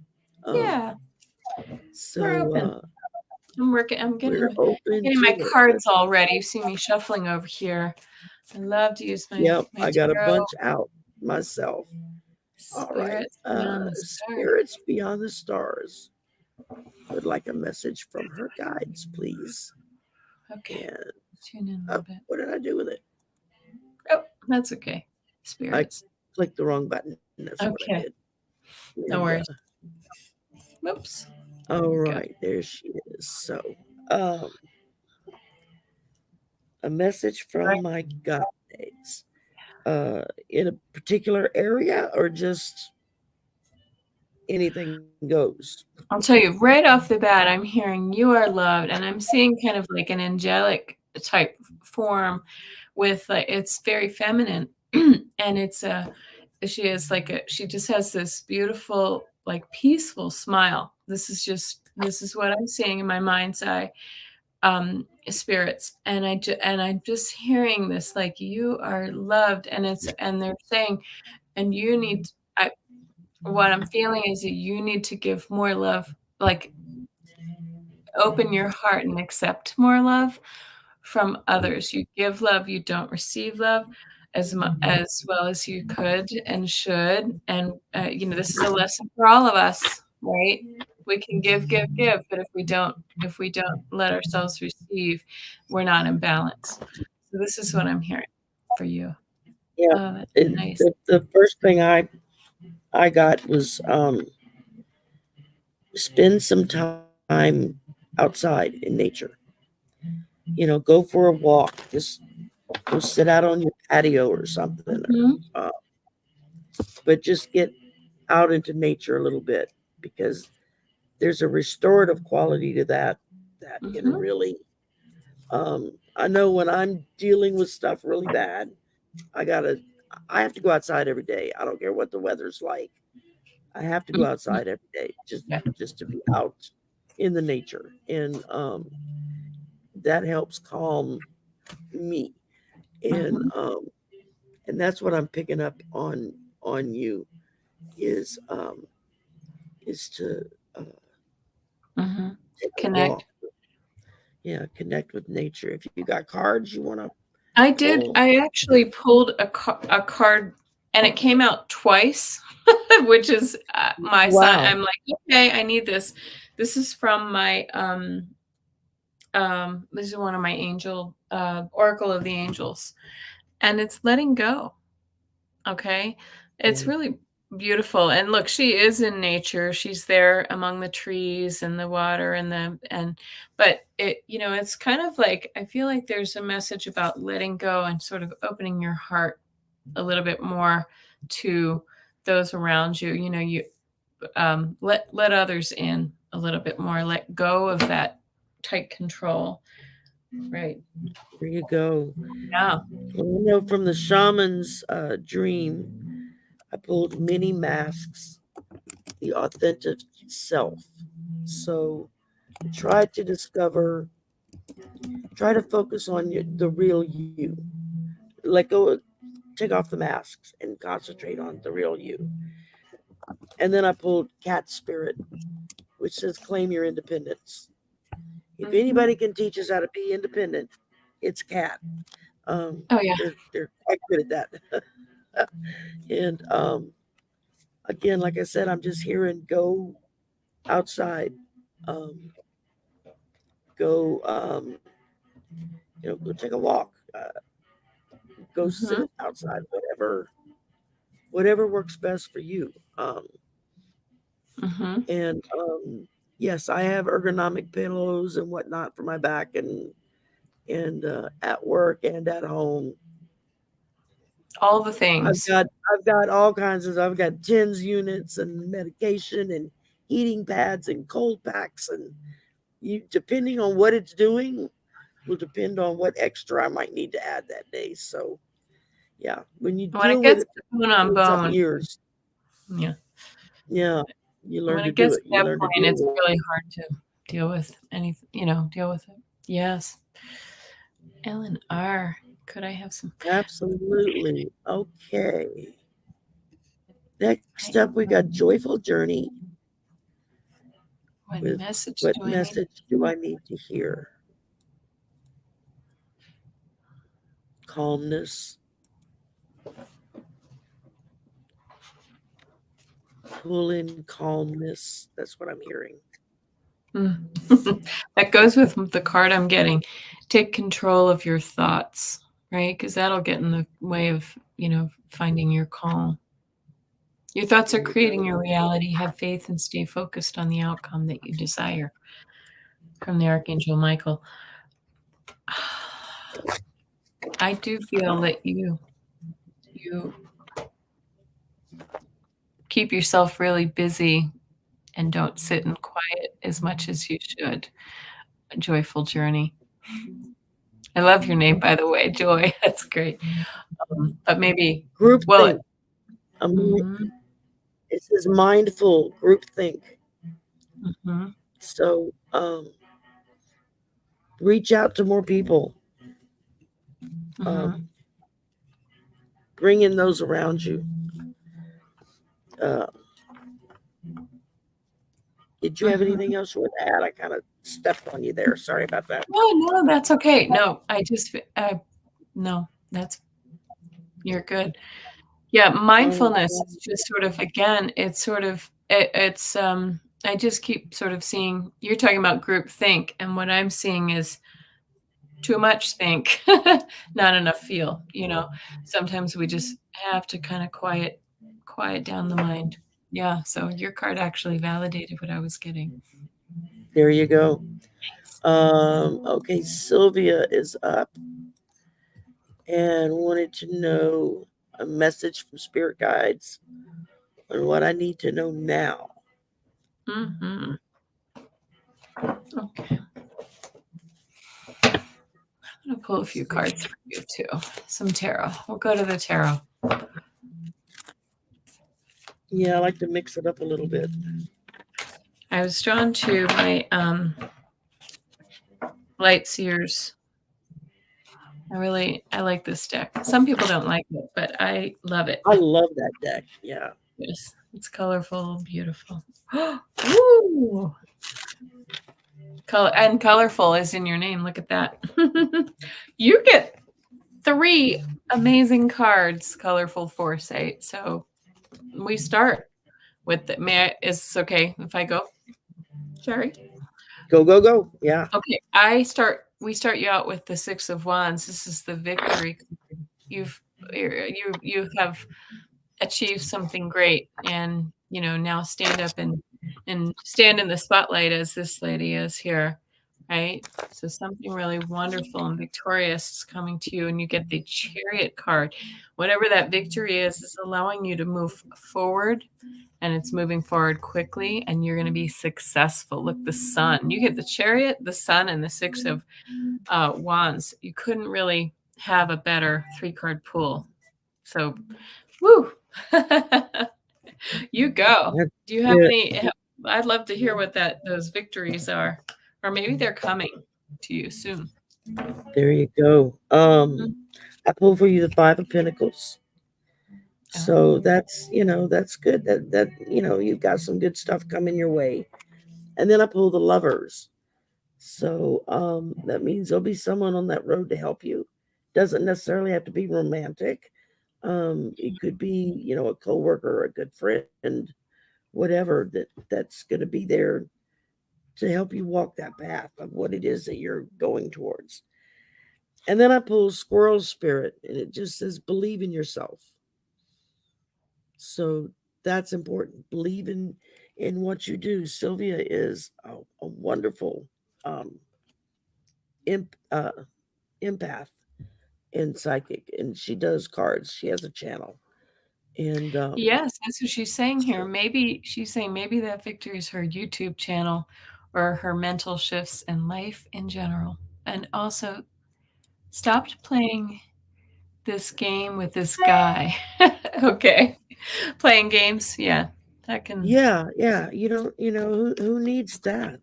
Um, Yeah, we're so open. I'm we're I'm open getting to my it. cards all ready. You see me shuffling over here. I love to use my Yep, my I got a tarot. bunch out myself. All right. Spirits beyond the stars. Spirits beyond the stars would like a message from her guides, please. Okay. And Tune in a little bit. what did I do with it? Oh, that's okay. I Spirits. clicked the wrong button. That's what I Okay. did. No And, worries. Whoops. all Go. right, there she is. So, um, a message from my guides. In a particular area or just anything goes? I'll tell you right off the bat, I'm hearing you are loved, and I'm seeing kind of like an angelic type form with like it's very feminine, and it's a she just has this beautiful like peaceful smile. This is what I'm seeing in my mind's eye, spirits, and I'm just hearing this like you are loved, and they're saying, and you need. What I'm feeling is that you need to give more love, like open your heart and accept more love from others. You give love, you don't receive love as well as you could and should. And this is a lesson for all of us, right? We can give, but if we don't let ourselves receive, we're not in balance. So this is what I'm hearing for you. Yeah. Oh, that's nice. The first thing I got was spend some time outside in nature. Go for a walk. Just go sit out on your patio or something, Mhm, but just get out into nature a little bit because there's a restorative quality to that can mhm, really. I know when I'm dealing with stuff really bad, I gotta. I have to go outside every day. I don't care what the weather's like. I have to go mhm. outside every day Yeah. just to be out in the nature, and that helps calm me. And Mhm, and that's what I'm picking up on you is is to uh, mhm. take a Connect. walk. Yeah, connect with nature. If you got cards you want to I did. pull, I actually pulled a card, and it came out twice, which is my sign. wow. I'm like, okay, I need this. This is from my this is one of my angel Oracle of the Angels, and it's letting go. Okay. It's Yeah, really beautiful. And look, she is in nature. She's there among the trees and the water but it's kind of like I feel like there's a message about letting go and sort of opening your heart a little bit more to those around you. You let others in a little bit more, let go of that tight control. Right. there you go. Yeah. Well, from the shaman's dream, I pulled many masks, the authentic self. So try to discover, try to focus on the real you. Let go, take off the masks and concentrate on the real you. And then I pulled cat spirit, which says claim your independence. If Hmm. anybody can teach us how to be independent, it's cat. Oh yeah. They're quite good at that. And again, like I said, I'm just hearing go outside, um, go go take a walk, go Hmm. sit outside, whatever works best for you. Hmm. And yes, I have ergonomic pillows and whatnot for my back and at work and at home. All the things. I've got all kinds of. I've got TENS units and medication and heating pads and cold packs and you depending on what it's doing will depend on what extra I might need to add that day. So yeah, when you When it deal with gets it to bone on for some bone, years, yeah. yeah, you learn When to it do gets it. to You that learn to point, deal it's with really hard to deal with deal with it. Yes. Ellen R. Could I have some it. Absolutely. Okay. Next I up, we got Joyful Journey what with message what do I need? message do I need to hear? Calmness, pull in calmness. That's what I'm hearing. Mm. That goes with the card I'm getting. Take control of your thoughts, right? Because that'll get in the way of, finding your calm. Your thoughts There are you creating go. your reality. Have faith and stay focused on the outcome that you desire. From the Archangel Michael. I do feel that you keep yourself really busy and don't sit in quiet as much as you should. A joyful journey. I love your name, by the way, Joy. That's great. But maybe, Group well, think. mhm, It says mindful group think. mhm, So reach out to more people. mhm, Um, bring in those around you. Uh, did you have mhm. anything else you want to add? I kind of stepped on you there. Sorry about that. No, that's okay. No, no, you're good. Yeah, Um, mindfulness is just sort of, again, it's sort of, I just keep sort of seeing, you're talking about group think, and what I'm seeing is too much think, not enough feel, Sometimes we just have to kind of quiet down the mind. Yeah, so your card actually validated what I was getting. there you go. Okay, Sylvia is up and wanted to know a message from spirit guides on what I need to know now. Mhm. Okay. I'm gonna pull a few cards for you too. Some tarot. We'll go to the tarot. Yeah, I like to mix it up a little bit. I was drawn to my light seers. I like this deck. Some people don't like it, but I love it. I love that deck. Yeah. Yes, it's colorful, beautiful. Ooh, colorful is in your name. Look at that. You get 3 amazing cards, colorful foresight. So we start with the, is this okay if I go, Shari? Go, go, go. Yeah. Okay, we start you out with the 6 of Wands. This is the victory. You've you have achieved something great, and now stand up and stand in the spotlight as this lady is here, right? So something really wonderful and victorious is coming to you, and you get the Chariot card. Whatever that victory is allowing you to move forward, and it's moving forward quickly, and you're going to be successful. Look, the Sun. You get the Chariot, the Sun, and the 6 of Wands. You couldn't really have a better 3-card pool. So, woo. You go. That's Do you have it. any? I'd love to hear what those victories are, or maybe they're coming to you soon. There you go. Mm. I pulled for you the 5 of Pentacles. So Oh. that's good. That you've got some good stuff coming your way. And then I pull the Lovers. So that means there'll be someone on that road to help you. Doesn't necessarily have to be romantic. It could be, a coworker or a good friend, whatever that's going to be there to help you walk that path of what it is that you're going towards. And then I pull Squirrel Spirit, and it just says believe in yourself. So that's important. Believe in what you do. Sylvia is a wonderful um, imp, empath and psychic, and she does cards. She has a channel, and Yes, that's what she's saying here. so Maybe she's saying maybe that victory is her YouTube channel or her mental shifts in life in general. And also stopped playing this game with this guy. Okay. Playing games, yeah. That can yeah. Who needs that?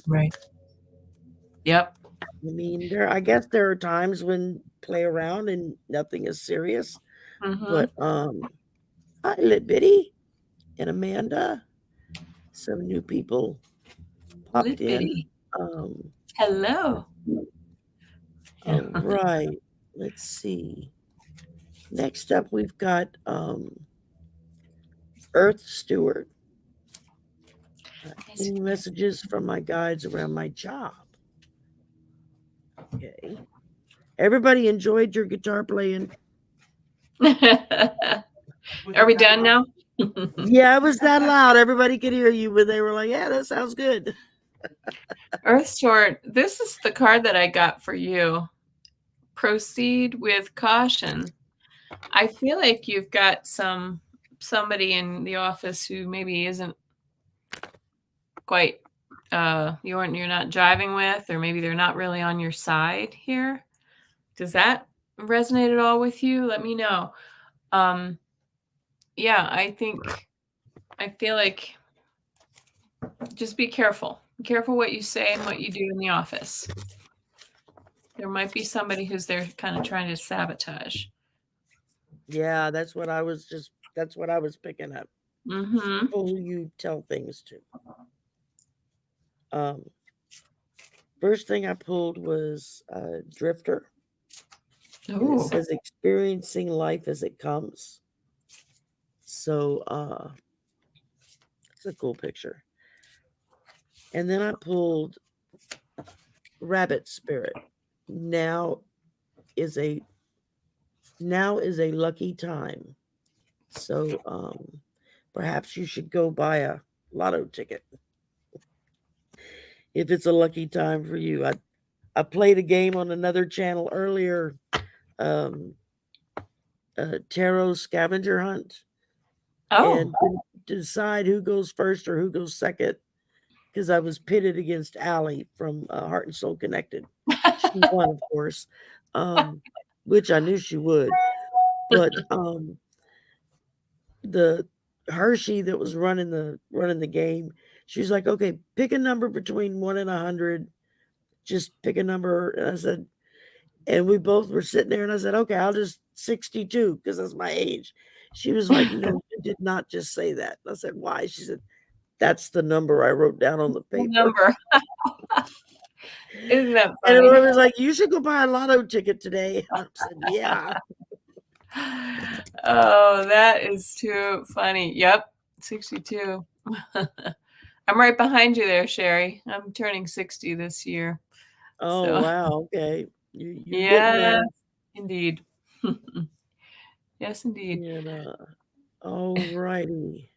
right. Yep. I guess there are times when play around and nothing is serious, Mhm. but hi, Lit Bitty and Amanda. Some new people popped Lit in. bitty. Um, Hello. Yeah. all right, let's see. Next up, we've got Earth Steward. Any messages from my guides around my job? Okay. Everybody enjoyed your guitar playing? Are we done now? Yeah, it was that loud. Everybody could hear you, but they were like, yeah, that sounds good. Earth Steward, this is the card that I got for you. Proceed with caution. I feel like you've got somebody in the office who maybe isn't quite you're not jiving with, or maybe they're not really on your side here. Does that resonate at all with you? Let me know. Yeah, I feel like just be careful. Be careful what you say and what you do in the office. There might be somebody who's there kind of trying to sabotage. Yeah, that's what I was picking up. Mm-hmm. People who you tell things to. First thing I pulled was Drifter. And it says experiencing life as it comes. So it's a cool picture. And then I pulled Rabbit Spirit. Now is a lucky time. So perhaps you should go buy a lotto ticket if it's a lucky time for you. I played a game on another channel earlier, tarot scavenger hunt, and to decide who goes first or who goes second, because I was pitted against Allie from Heart and Soul Connected. She won, of course, which I knew she would. But the Hershey that was running the game, she's like, okay, pick a number between 1 and 100. Just pick a number. And I said, and we both were sitting there, and I said, okay, I'll just 62 because that's my age. She was like, no, you did not just say that. And I said, why? She said, that's the number I wrote down on the paper. Number. Isn't that funny? And everyone was like, you should go buy a lotto ticket today. And I said, yeah. Oh, that is too funny. Yep, 62. I'm right behind you there, Shari. I'm turning 60 this year. Oh, So. wow. Okay. You're getting Yeah, there. indeed. Yes, indeed. And, all righty.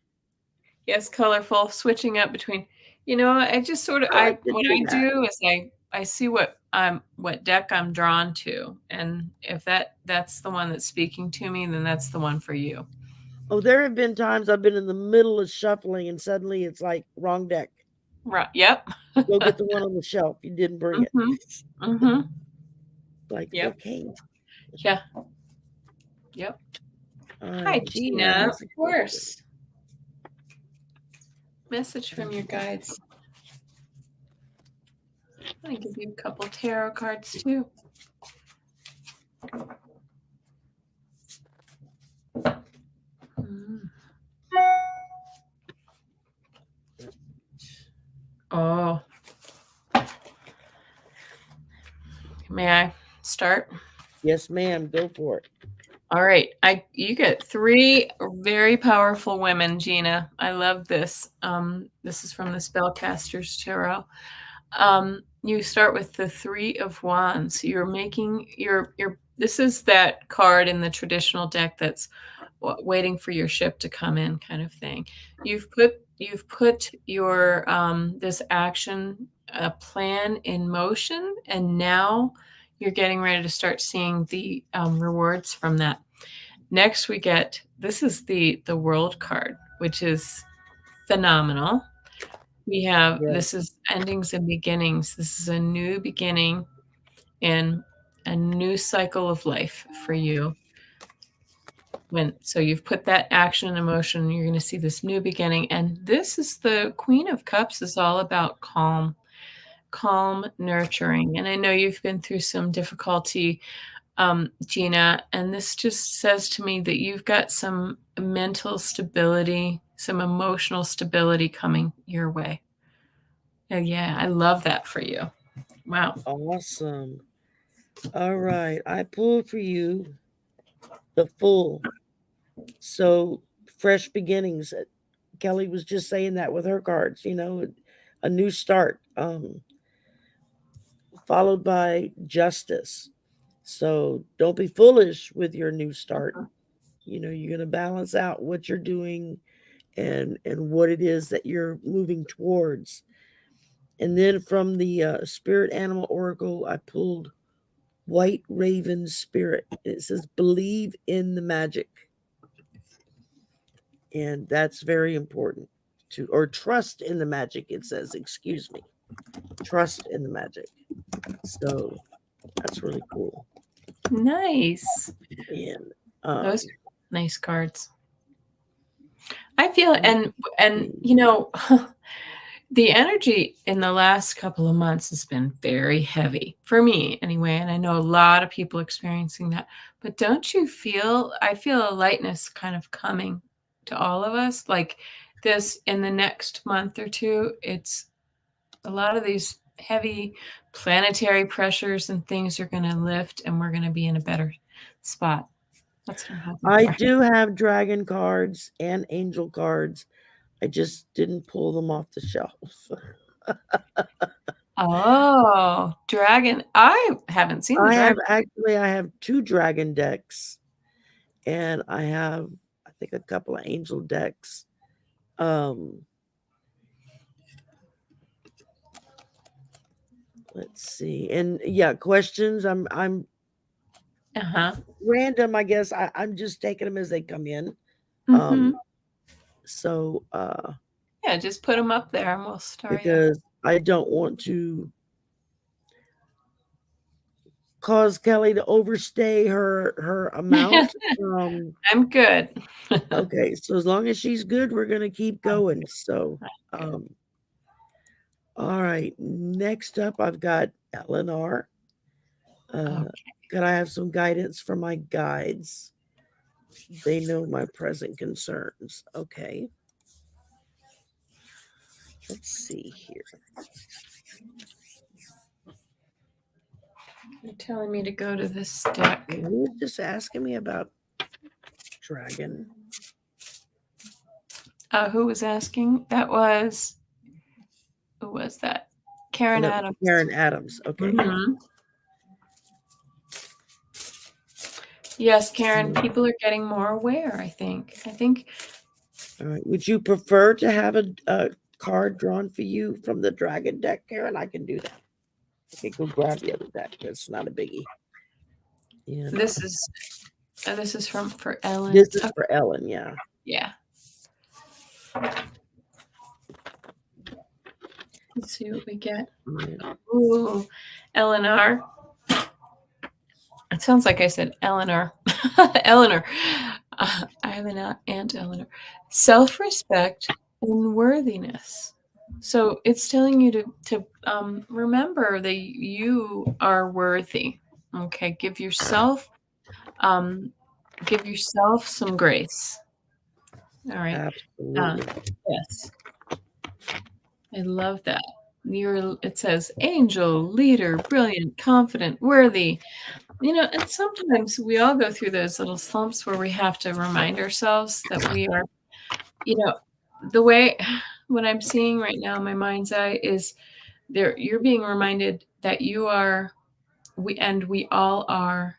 Yes, colorful, switching up between, I just sort of, I like to what do I that. do is I see what deck I'm drawn to. And if that's the one that's speaking to me, then that's the one for you. Oh, there have been times I've been in the middle of shuffling and suddenly it's like wrong deck. Right. Yep. Go get the one on the shelf. You didn't bring it. Mm-hmm. Like, Yep. okay. Yeah. Yep. Hi, Gina. Of course. Message from your guides. I'm going to give you a couple tarot cards too. Oh. May I start? Yes, ma'am. Go for it. All right. You get 3 very powerful women, Gina. I love this. This is from the Spellcaster's Tarot. You start with the 3 of Wands. You're making this is that card in the traditional deck that's waiting for your ship to come in, kind of thing. You've put your this action plan in motion, and now you're getting ready to start seeing the rewards from that. Next, we get, this is the World card, which is phenomenal. We have, this is endings and beginnings. This is a new beginning and a new cycle of life for you. So you've put that action and emotion, you're going to see this new beginning. And this is the Queen of Cups is all about calm, nurturing. And I know you've been through some difficulty, Gina, and this just says to me that you've got some mental stability, some emotional stability coming your way. Yeah, I love that for you. Wow. Awesome. All right. I pulled for you the Fool. So fresh beginnings. Kelly was just saying that with her cards, a new start, followed by justice. So don't be foolish with your new start. You're going to balance out what you're doing and what it is that you're moving towards. And then from the spirit animal oracle, I pulled white raven spirit. It says believe in the magic. And that's very important or trust in the magic. It says, excuse me, trust in the magic. So that's really cool. Nice. And those are nice cards. I feel and the energy in the last couple of months has been very heavy for me anyway, and I know a lot of people experiencing that. But don't you feel, I feel a lightness kind of coming to all of us, like this in the next month or two. It's a lot of these heavy planetary pressures and things are going to lift, and we're going to be in a better spot. That's what I'm hoping I for. do have dragon cards and angel cards. I just didn't pull them off the shelf. Oh, dragon. I haven't seen the dragon. I have 2 dragon decks, and I have, I think, a couple of angel decks. Let's see. And yeah, questions. I'm random, I guess. I'm just taking them as they come in. So yeah, just put them up there and we'll start. Because I don't want to cause Kelly to overstay her amount. I'm good. Okay, so as long as she's good, we're gonna keep going. So all right. Next up, I've got Eleanor. Could I have some guidance from my guides? They know my present concerns. Okay. Let's see here. You're telling me to go to this deck. Who was just asking me about dragon? Who was asking? That was, who was that? Karen Adams. Karen Adams. Okay. Yes, Karen, people are getting more aware, I think. All right. Would you prefer to have a card drawn for you from the dragon deck, Karen? I can do that. Okay, go grab the other deck. That's not a biggie. Yeah. This is for Ellen. This is for Ellen, yeah. Yeah. Let's see what we get. Ooh, Eleanor. It sounds like I said Eleanor. Eleanor. I have an Aunt Eleanor. Self-respect and worthiness. So it's telling you to remember that you are worthy. Okay, give yourself some grace. All right. Absolutely. Yes. I love that. It says angel, leader, brilliant, confident, worthy. And sometimes we all go through those little slumps where we have to remind ourselves that we are, the way, what I'm seeing right now in my mind's eye is you're being reminded that you are, we all are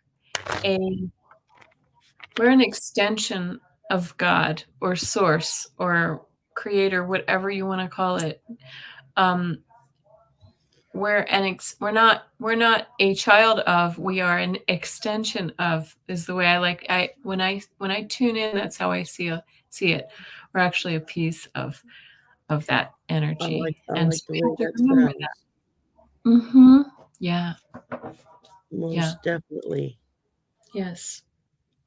we're an extension of God or source or creator, whatever you want to call it. We're not a child of, we are an extension of, is the way when I tune in, that's how I see it. We're actually a piece of that energy. I like the way that remember that. Yeah. Most definitely. Yes.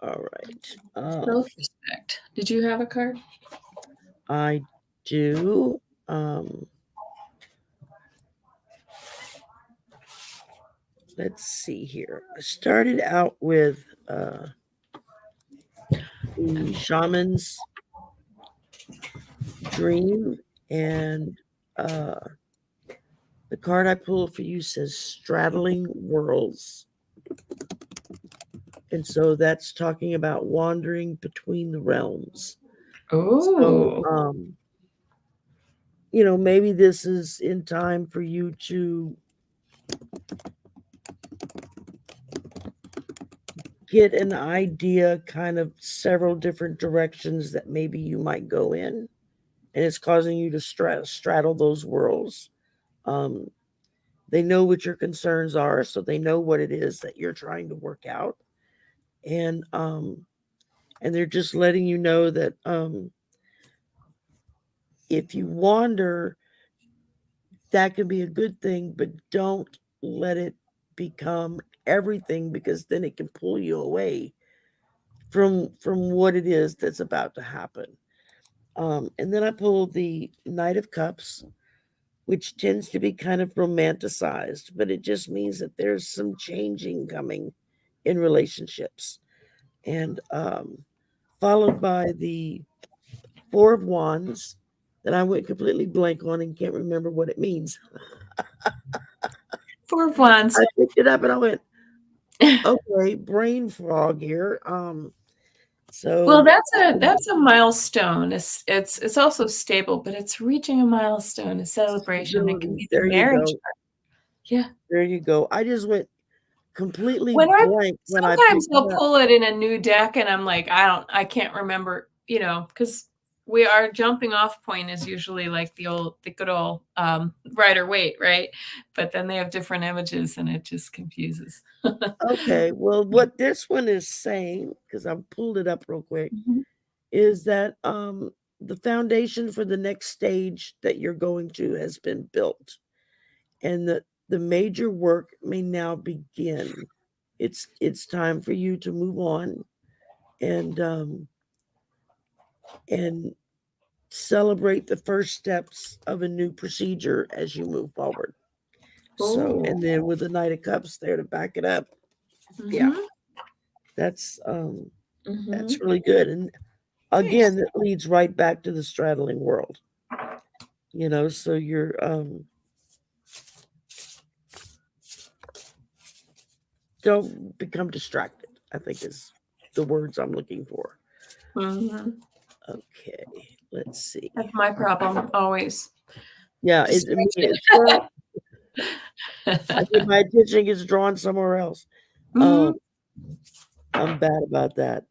All right. Self-respect. Did you have a card? I do. Let's see here. I started out with the shaman's dream, and the card I pulled for you says straddling worlds. And so that's talking about wandering between the realms. So, Oh. maybe this is in time for you to get an idea, kind of several different directions that maybe you might go in, and it's causing you to straddle those worlds. Um, they know what your concerns are, so they know what it is that you're trying to work out, and they're just letting you know that if you wander, that can be a good thing, but don't let it become everything, because then it can pull you away from what it is that's about to happen. And then I pulled the Knight of Cups, which tends to be kind of romanticized, but it just means that there's some changing coming in relationships. And followed by the Four of Wands that I went completely blank on and can't remember what it means. 4 of Wands. I picked it up and I went, okay, brain frog here. Well, So that's a milestone. It's also stable, but it's reaching a milestone, a celebration. It can stability. be the There you marriage go. part. Yeah. There you go. I just went completely When I blank when I sometimes picked I'll it up. pull it in a new deck and I'm like, I can't remember, because our jumping off point is usually like the good old Rider Waite, right? But then they have different images and it just confuses. Okay, well, what this one is saying, because I pulled it up real quick, Mhm. is that the foundation for the next stage that you're going to has been built, and that the major work may now begin. It's time for you to move on and celebrate the first steps of a new procedure as you move forward. So, Oh. and then with the Knight of Cups there to back it up, yeah, Mhm. that's Mhm. really good. And Nice. again, it leads right back to the straddling world. So you're don't become distracted, I think is the words I'm looking for. Mhm. Okay, let's see. That's my problem always. Yeah, I mean, Distraction. it's well, I think my attention gets drawn somewhere else. Um, Mhm. I'm bad about that.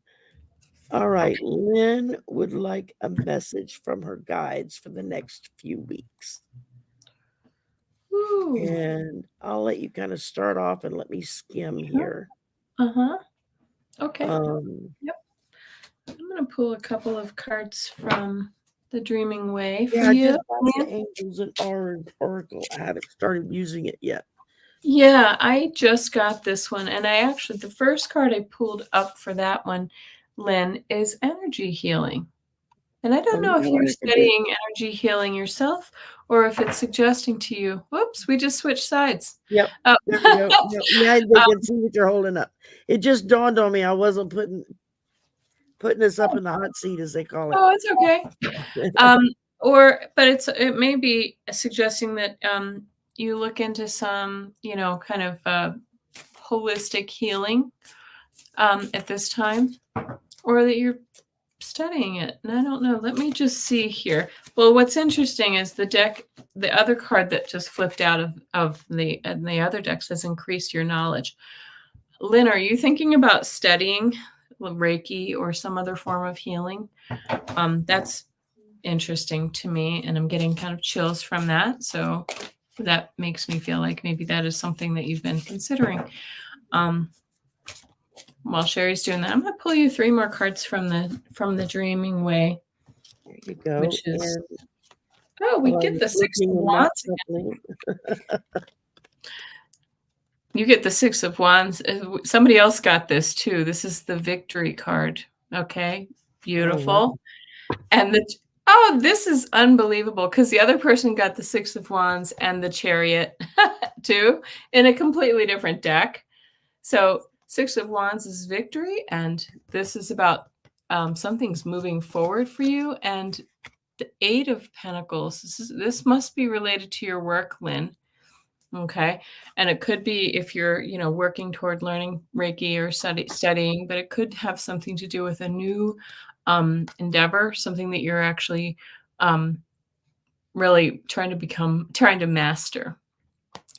All right, Lynn would like a message from her guides for the next few weeks. Ooh. And I'll let you kind of start off and let me skim here. Uh-huh. Okay. Um, Yep. I'm gonna pull a couple of cards from the Dreaming Way for yeah, I you. just got the Angels and Orange Oracle. I haven't started using it yet. Yeah, I just got this one, and the first card I pulled up for that one, Lynn, is energy healing. And I don't Oh, know you know if what you're I could do? studying energy healing yourself or if it's suggesting to you, whoops, we just switched sides. Yep. Oh, There we go. No, now they can see what you're holding up. It just dawned on me I wasn't putting this up in the hot seat, as they call it. oh, it's okay. But it may be suggesting that you look into some, kind of holistic healing at this time, or that you're studying it. And I don't know. Let me just see here. Well, what's interesting is the other card that just flipped out of the other deck says increase your knowledge. Lynn, are you thinking about studying Reiki or some other form of healing? That's interesting to me, and I'm getting kind of chills from that. So that makes me feel like maybe that is something that you've been considering. While Shari's doing that, I'm going to pull you 3 more cards from the Dreaming Way, There you go. which is And we while I get was the 6 looking of and not Wands. shuffling, You get the 6 of Wands. Somebody else got this too. This is the Victory card. Okay, oh wow. beautiful. And this is unbelievable because the other person got the 6 of Wands and the Chariot too in a completely different deck. So 6 of Wands is victory, and this is about something's moving forward for you. And the 8 of Pentacles. This must be related to your work, Lynn. Okay. And it could be if you're, working toward learning Reiki or studying, but it could have something to do with a new endeavor, something that you're actually um, really trying to master,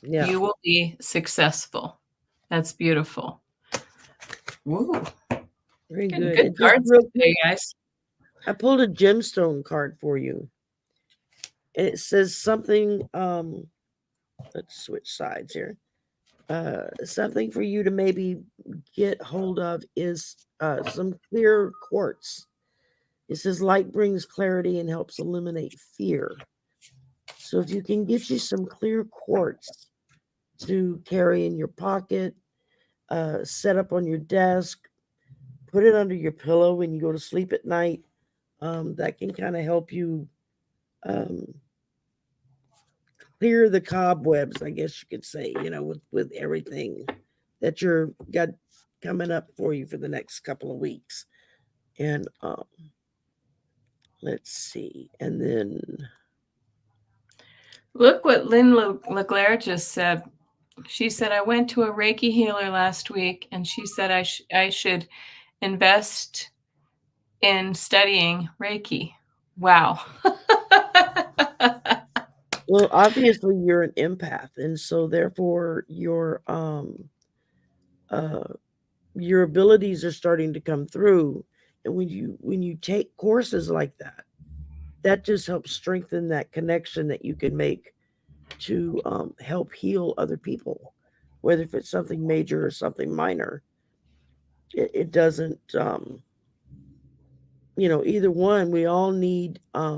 Yeah. you will be successful. That's beautiful. Ooh, Very getting good. good And just cards real today, quick, guys. I pulled a gemstone card for you. And it says something, let's switch sides here. Something for you to maybe get hold of is some clear quartz. It says light brings clarity and helps eliminate fear. So if you can get you some clear quartz to carry in your pocket, set up on your desk, put it under your pillow when you go to sleep at night, that can kind of help you um, clear the cobwebs, I guess you could say, with everything that you're got coming up for you for the next couple of weeks. And let's see. And then Look what Lynn LeClaire just said. She said, I went to a Reiki healer last week, and she said I should invest in studying Reiki. Wow. well, obviously you're an empath, and so therefore uh your abilities are starting to come through. And when you take courses like that, that just helps strengthen that connection that you can make to help heal other people, whether if it's something major or something minor. It doesn't, either one. We all need a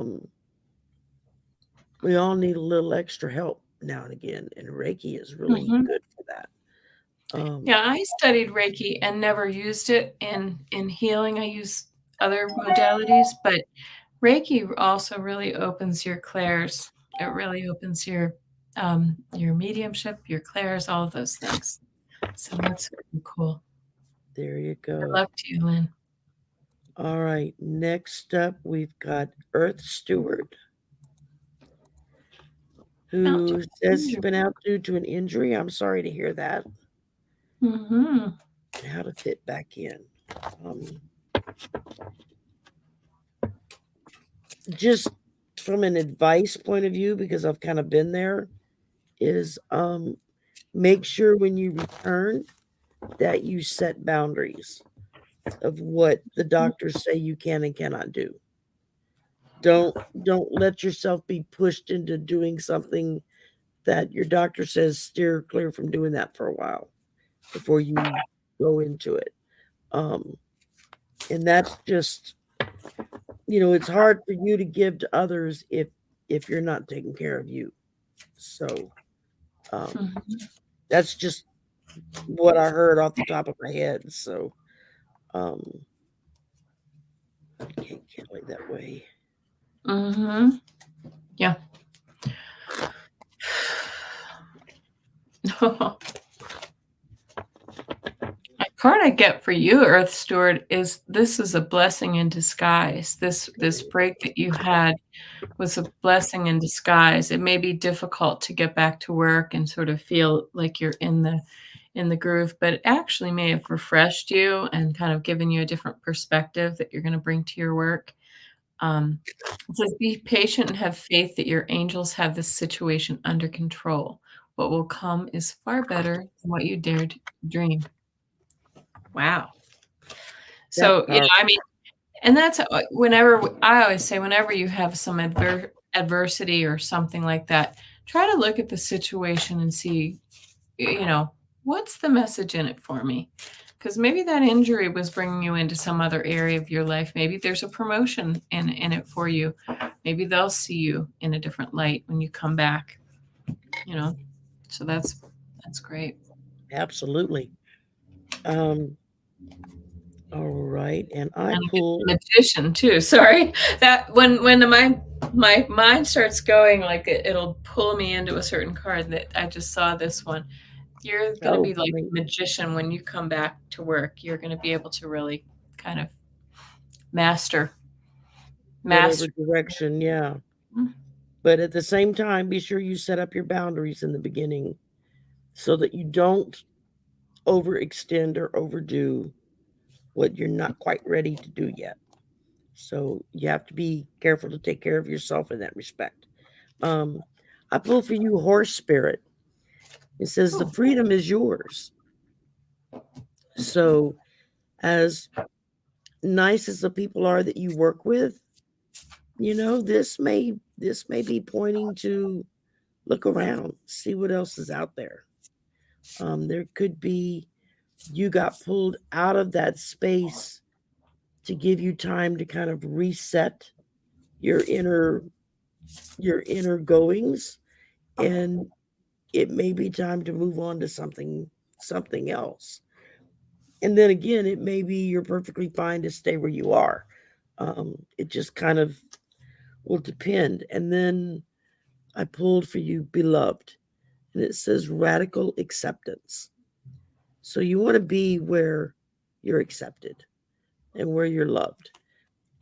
little extra help now and again, and Reiki is really Mhm. good for that. Yeah, I studied Reiki and never used it in healing. I use other modalities, but Reiki also really opens your clairs. It really opens your mediumship, your clairs, all of those things. So that's really cool. There you Good go. luck to you, Lynn. All right, next up we've got Earth Steward, Out to who says he's injury. been out due to an injury. I'm sorry to hear that. Mhm. And how to fit back in. Um, just from an advice point of view, because I've kind of been there, is make sure when you return that you set boundaries of what the doctors say you can and cannot do. Don't let yourself be pushed into doing something that your doctor says steer clear from doing that for a while before you go into it. Um, and that's just, it's hard for you to give to others if you're not taking care of you. So um, Mhm. that's just what I heard off the top of my head. So um, can't lay that way. Mhm. Yeah. A card I get for you, Earth Steward, is this is a blessing in disguise. This break that you had was a blessing in disguise. It may be difficult to get back to work and sort of feel like you're in the groove, but it actually may have refreshed you and kind of given you a different perspective that you're going to bring to your work. Um, it says, be patient and have faith that your angels have this situation under control. What will come is far better than what you dared dream. Wow. That's So, powerful. I mean, and that's I always say, whenever you have some adversity or something like that, try to look at the situation and see, you know, what's the message in it for me? Because maybe that injury was bringing you into some other area of your life. Maybe there's a promotion in it for you. Maybe they'll see you in a different light when you come back, you know. So that's great. Absolutely. Um, all right. And I And I get pulled, the magician too. Sorry. That when my mind starts going, like it'll pull me into a certain card that I just saw this one. You're gonna oh, be like great. a magician when you come back to work. You're gonna be able to really kind of master Whatever master. direction. Yeah. Mm, But at the same time, be sure you set up your boundaries in the beginning so that you don't overextend or overdo what you're not quite ready to do yet. So you have to be careful to take care of yourself in that respect. Um, I pull for you horse spirit. It says the Oh, freedom is yours. So as nice as the people are that you work with, this may be pointing to look around, see what else is out there. There could be you got pulled out of that space to give you time to kind of reset your inner your inner goings, and it may be time to move on to something else. And then again, it may be you're perfectly fine to stay where you are. It just kind of will depend. And then I pulled for you beloved, and it says radical acceptance. So you want to be where you're accepted and where you're loved.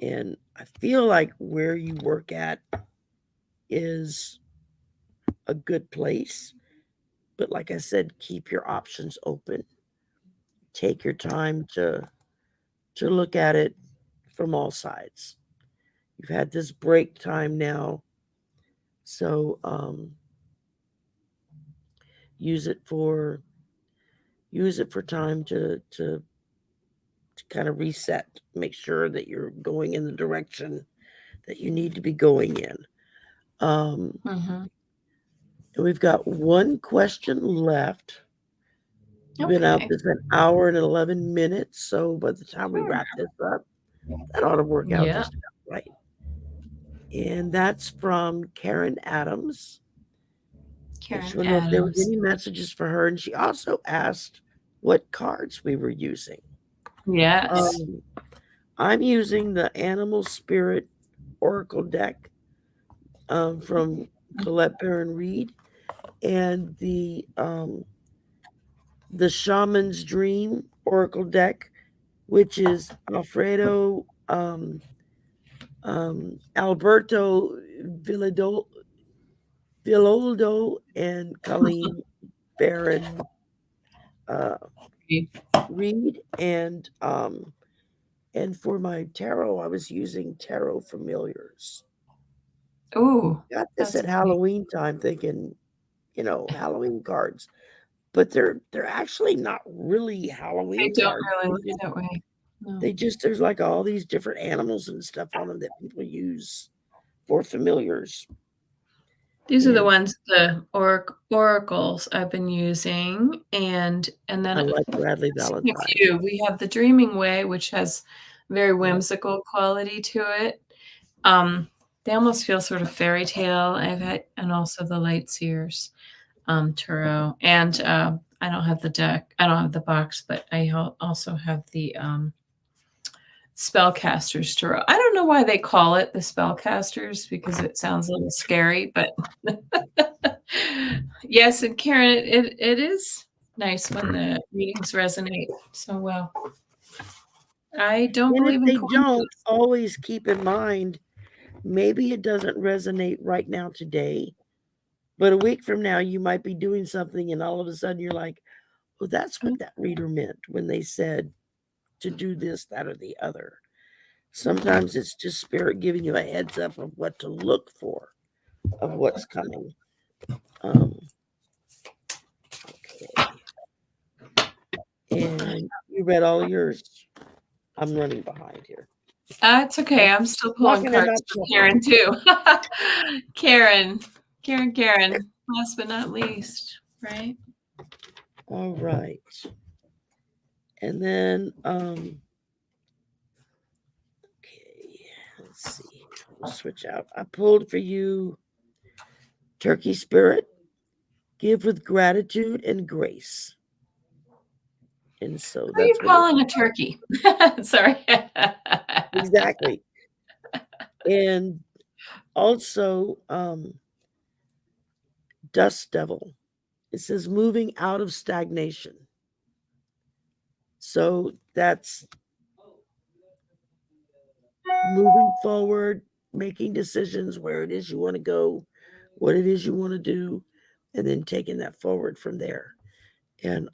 And I feel like where you work at is a good place. But like I said, keep your options open. Take your time to look at it from all sides. You've had this break time now, so use it for time to kind of reset. Make sure that you're going in the direction that you need to be going in. mhm. And we've got one question left. We've been out Okay. this an hour and 11 minutes, so by the time we Sure. wrap this up, that ought to work out Yeah. just about right. And that's from Karen Adams. And she Karen wanted to know if there was Adams. any messages for her. And she also asked what cards we were using. Yes. Um, I'm using the Animal Spirit Oracle deck from Colette Baron Reed, and the Shaman's Dream Oracle deck, which is Alfredo Alberto Villoldo and Colleen Baron uh, Reed, and for my tarot, I was using Tarot Familiars. Ooh, Got this that's at great. Halloween time, thinking Halloween cards, but they're actually not really They Halloween don't cards. really look that way. No. They just there's like all these different animals and stuff on them that people use for familiars. These are the And ones, the oracles I've been using, and I then like Bradley I've seen a Valentine. few. We have the Dreaming Way, which has very Yeah, whimsical quality to it. Um, they almost feel sort of fairy tale. I've had, and also the Light Seers, tarot, and I don't have the deck. I don't have the box, but I also have the Spellcasters tarot. I don't know why they call it the Spellcasters because it sounds a little scary, but yes, and Karen, it is nice when the readings resonate so well. I don't and if believe in they don't, coincidence. always keep in mind maybe it doesn't resonate right now today, but a week from now you might be doing something, and all of a sudden you're like, "Oh, that's what that reader meant when they said to do this, that, or the other." Sometimes it's just spirit giving you a heads up of what to look for, of what's coming. Um, okay. And you read all yours. I'm running behind here. It's okay. I'm still pulling Talking and cards not for talking. Karen too. Karen, Karen. Last but not least, right? All right. And then, okay, let's see. We'll switch out. I pulled for you Turkey Spirit, give with gratitude and grace. And so Who are you that's what it calling a turkey? Sorry. exactly. And also, Dust Devil. It says moving out of stagnation. So that's moving forward, making decisions where it is you want to go, what it is you want to do, and then taking that forward from there. And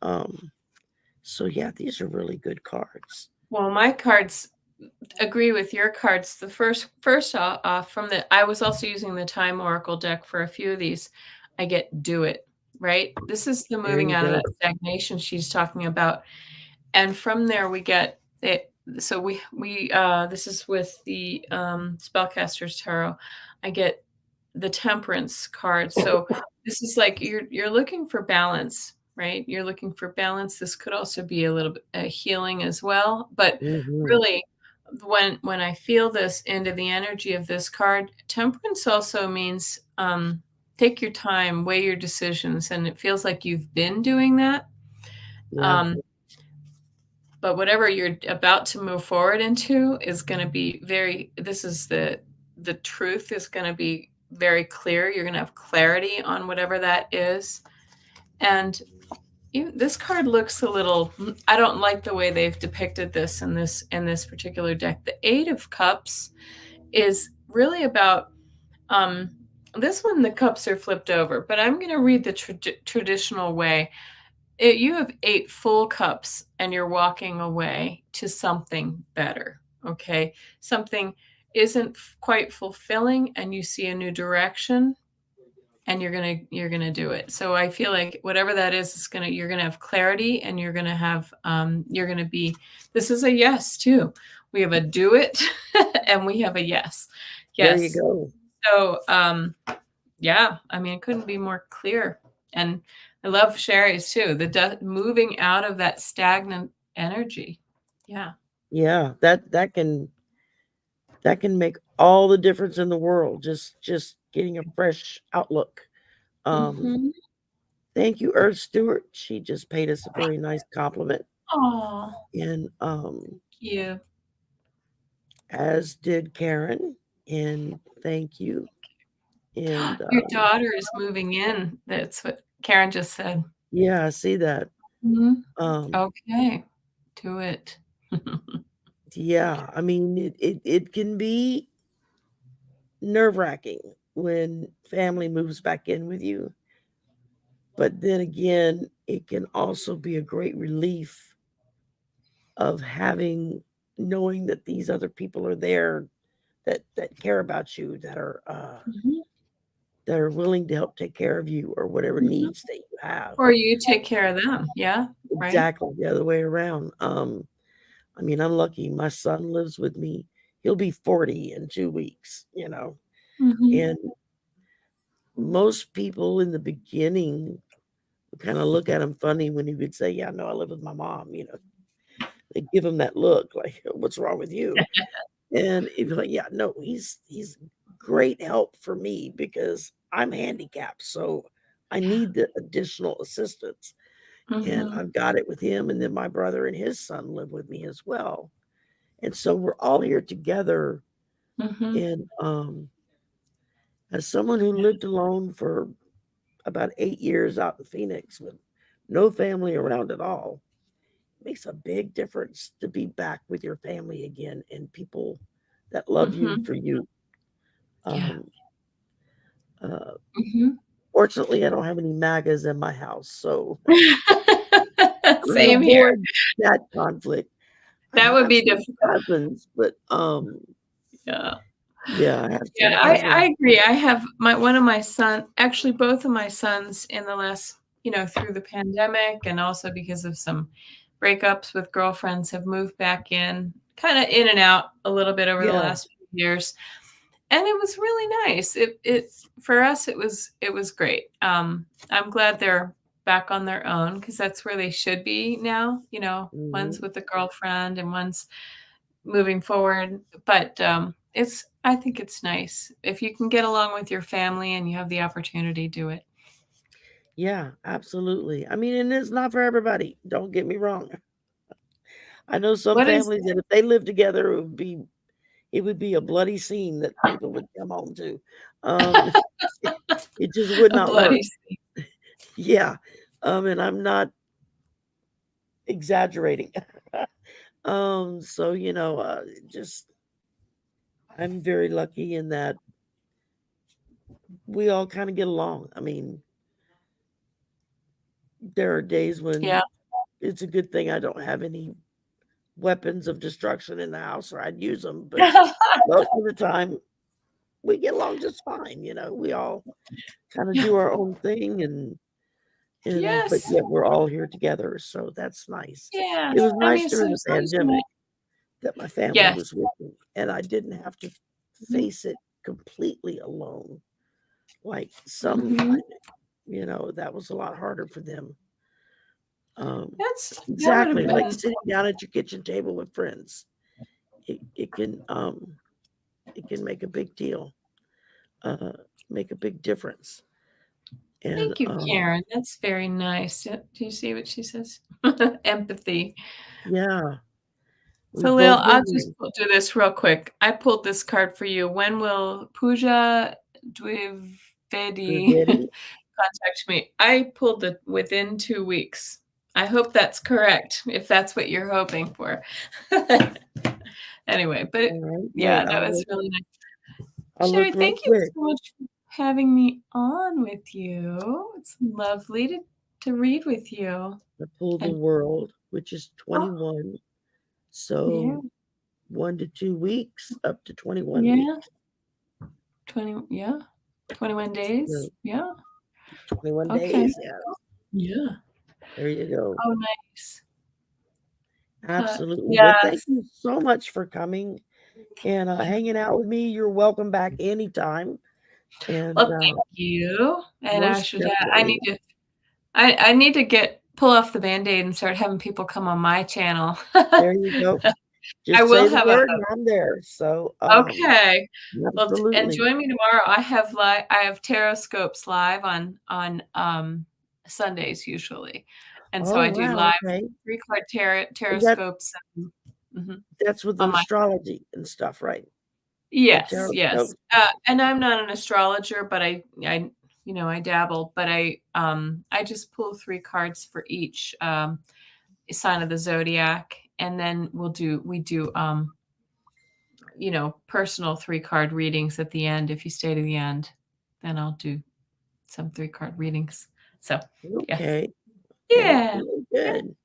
so yeah, these are really good cards. Well, my cards agree with your cards. The first off from the I was also using the Time Oracle deck for a few of these. I get do it, right? This is the There moving you out of go. that stagnation she's talking about. And from there we get it. So we this is with the Spellcasters Tarot. I get the Temperance card. So this is like you're looking for balance, right? You're looking for balance. This could also be a little bit healing as well, but Hmm. really when I feel this into the energy of this card, temperance also means take your time, weigh your decisions, and it feels like you've been doing that. Yeah. Um, but whatever you're about to move forward into is going to be very. This is the truth is going to be very clear. You're going to have clarity on whatever that is, and this card looks a little. I don't like the way they've depicted this in this particular deck. The Eight of Cups is really about um, this one. The cups are flipped over, but I'm going to read the traditional way. You have eight full cups and you're walking away to something better. Okay, something isn't quite fulfilling, and you see a new direction, and you're gonna do it. So I feel like whatever that is gonna you're gonna have clarity, and you're gonna be. This is a yes too. We have a do it, and we have a yes. There you Yes. go. So yeah, I mean, it couldn't be more clear. And I love Sherry's too, moving out of that stagnant energy. Yeah. Yeah, that can make all the difference in the world. Just getting a fresh outlook. Um, Mm-hmm. thank you, Earth Stewart. She just paid us a very nice compliment, Oh, and you. as did Karen. And thank you. And Your daughter is moving in. That's what Karen just said. yeah, I see that. Mhm. Um, Okay. Do it. yeah, I mean, it can be nerve wracking when family moves back in with you. But then again, it can also be a great relief of having knowing that these other people are there that care about you, Mhm. that are willing to help take care of you or whatever Mhm. needs that you have. Or you take care of them. Yeah. Right. Exactly the other way around. I mean, I'm lucky. My son lives with me. He'll be 40 in 2 weeks, Hmm. and most people in the beginning kind of look at him funny when he would say, "Yeah, no, I live with my mom." They give him that look like, "What's wrong with you?" And he'd be like, "Yeah, no, he's great help for me because I'm handicapped, so I need the additional assistance." And Hmm. I've got it with him, and then my brother and his son live with me as well. And so we're all here together. Hmm. And as someone who lived alone for about 8 years out in Phoenix with no family around at all, it makes a big difference to be back with your family again and people that love you Hmm. for you. Yeah. Um, uh, Hmm. fortunately, I don't have any MAGAs in my house, so we Same here. avoid that conflict. I That would have be some difficult. cousins, but Yeah. yeah, I have Yeah, some I cousins. agree. I have one of my actually both of my sons in the last, through the pandemic and also because of some breakups with girlfriends have moved back in, kind of in and out a little bit over the Yeah. last few years. And it was really nice. It for us it was great. I'm glad they're back on their own because that's where they should be now. One's Mhm. with a girlfriend and one's moving forward. But I think it's nice if you can get along with your family and you have the opportunity, do it. Yeah, absolutely. I mean, and it's not for everybody. Don't get me wrong. I know some What is families that if they lived together, it would be a bloody scene that people would come home to. Um, it just would a not work. bloody scene? Yeah. And I'm not exaggerating. So just I'm very lucky in that we all kind of get along. I mean, there are days Yeah. when it's a good thing I don't have any weapons of destruction in the house, or I'd use them. But most of the time, we get along just fine. We all kind of Yeah. do our own thing, but Yes. yet we're all here together. So that's nice. Yeah. It was I nice mean, so during the as long as you're pandemic not. that my family Yes. was with me, and I didn't have to Mhm. face it completely alone. Like Mhm. that was a lot harder for them. Um, That would have exactly, like been. sitting down at your kitchen table with friends. It can make a big deal, uh, make a big difference. And Thank you, Karen. That's very nice. Do you see what she says? Empathy. yeah, So, we've Lil, both I'll been just there. do this real quick. I pulled this card for you. When will Pooja Dwivedi Gravity. contact me? I pulled it within 2 weeks. I hope that's correct, if that's what you're hoping for. Anyway, but All right, yeah, wait, that I'll was look. really nice. I'll Shari, look real thank you quick. so much for having me on with you. It's lovely to read with you. I pulled the And world, which is oh, 21. yeah, So 1 to 2 weeks, up to 21 yeah, weeks. 21 days. So Yeah. 21 Okay. days. Yeah, Yeah. there you go. Oh, nice. Absolutely. Well, thank Yes. you so much for coming and Yeah. hanging out with me. You're welcome back anytime. And Well, thank you. And I most should I definitely, need to I need to pull off the Band-Aid and start having people come on my channel. there you go. I Just will say the have a word and I'm there. So, okay. Well, and absolutely. join me tomorrow. I have tarot scopes live on Sundays usually. And so Oh, I do wow. live Okay. 3 card tarot And that scopes mhm, that's with on my astrology and stuff, right? The yes, tarot yes. scope. And I'm not an astrologer, but I dabble, but I just pull 3 cards for each sign of the zodiac, and then we do personal 3 card readings at the end. If you stay to the end, then I'll do some 3 card readings. So, yes. Okay. Okay. Yeah. Really good.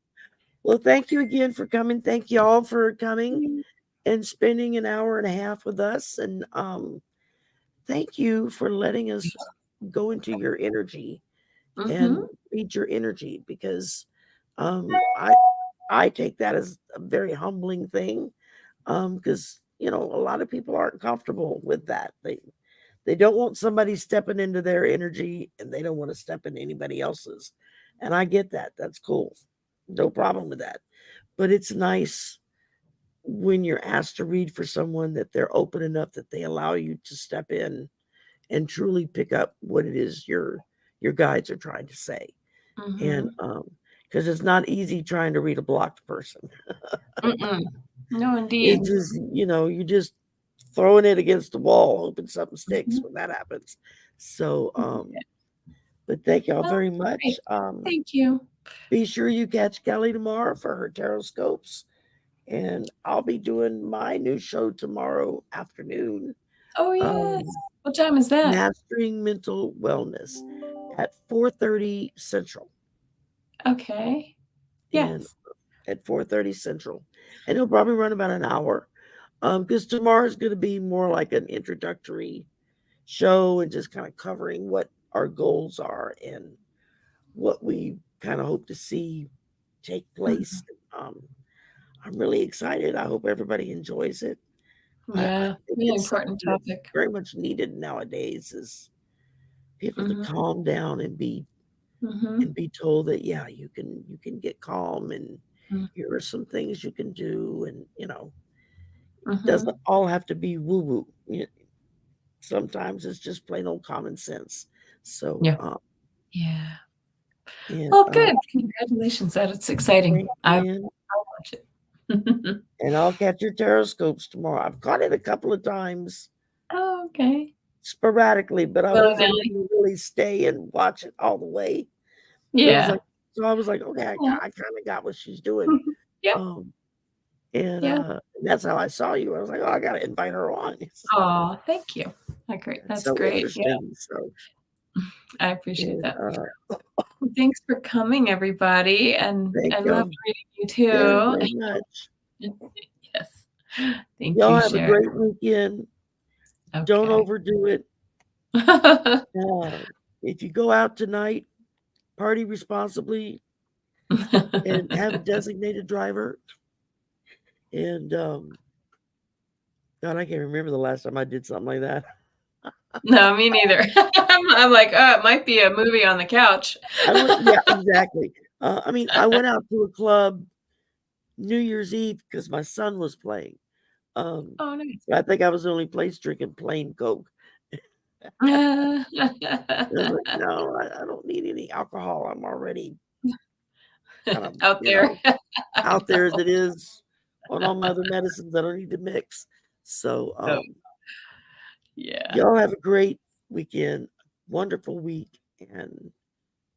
Well, thank you again for coming. Thank you all for coming Yeah. and spending an hour and a half with us. And thank you for letting us go into your energy and Mhm. read your energy because I take that as a very humbling thing because a lot of people aren't comfortable with that. They don't want somebody stepping into their energy and they don't want to step in anybody else's. And I get that. That's cool. No problem with that. But it's nice when you're asked to read for someone that they're open enough that they allow you to step in and truly pick up what it is your guides are trying to say. And Mhm. because it's not easy trying to read a blocked person. Mm-mm. No, indeed. It's just, you just throwing it against the wall, hoping something sticks Mhm. when that happens. So, Yeah. but thank y'all Well, very great. much. Thank you. Be sure you catch Kelly tomorrow for her tarot scopes. And I'll be doing my new show tomorrow afternoon, Oh, yes. um, What time is that? Mastering Mental Wellness at 4:30 Central. Okay. And Yes. at 4:30 Central. And it'll probably run about an hour. Because tomorrow's going to be more like an introductory show and just kind of covering what our goals are and what we kind of hope to see take place. Mhm. I'm really excited. I hope everybody enjoys it. I Yeah. think Really it's important something that's topic. very much needed nowadays is people to Mhm. calm down and Mhm. be told that yeah, you can get calm and Mm. here are some things you can do and it doesn't Mhm. all have to be woo woo. Sometimes it's just plain old common sense. So Yeah. Yeah. and Well, good. Congratulations. That's exciting. thank I'll you. watch it. And I'll catch your teroscopes tomorrow. I've caught it a couple of times Oh, okay. sporadically, but I wasn't able Willy-nilly. to really stay and watch it all the way. But it was Yeah. like so I was like, okay, Yeah. I kind of got what she's doing. Yep. Um, and Yeah. that's how I saw you. I was like, oh, I gotta invite her on. Oh, thank you. It's That's so great. Yeah. interesting. So I appreciate and that. Well, thanks for coming, everybody, and thank I loved y'all reading you very, too. very much. Yes. Thank Y'all you, have a Shari. great weekend. Don't Okay. overdo it. If you go out tonight, party responsibly and have a designated driver. And God, I can't remember the last time I did something like that. No, me neither. I'm like, "Oh, it might be a movie on the couch." Yeah, exactly. I mean, I went out to a club New Year's Eve because my son was playing. Oh, nice. I think I was the only place drinking plain Coke. I was like, no, I don't need any alcohol. I'm already kind of, Out there. I out there as know. it is on all my other medicines. I don't need to mix. So, Oh, yeah. y'all have a great weekend, wonderful week, and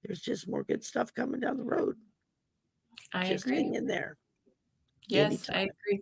there's just more good stuff coming down the road. I Just agree. hang in there. Yes, I Anytime. agree.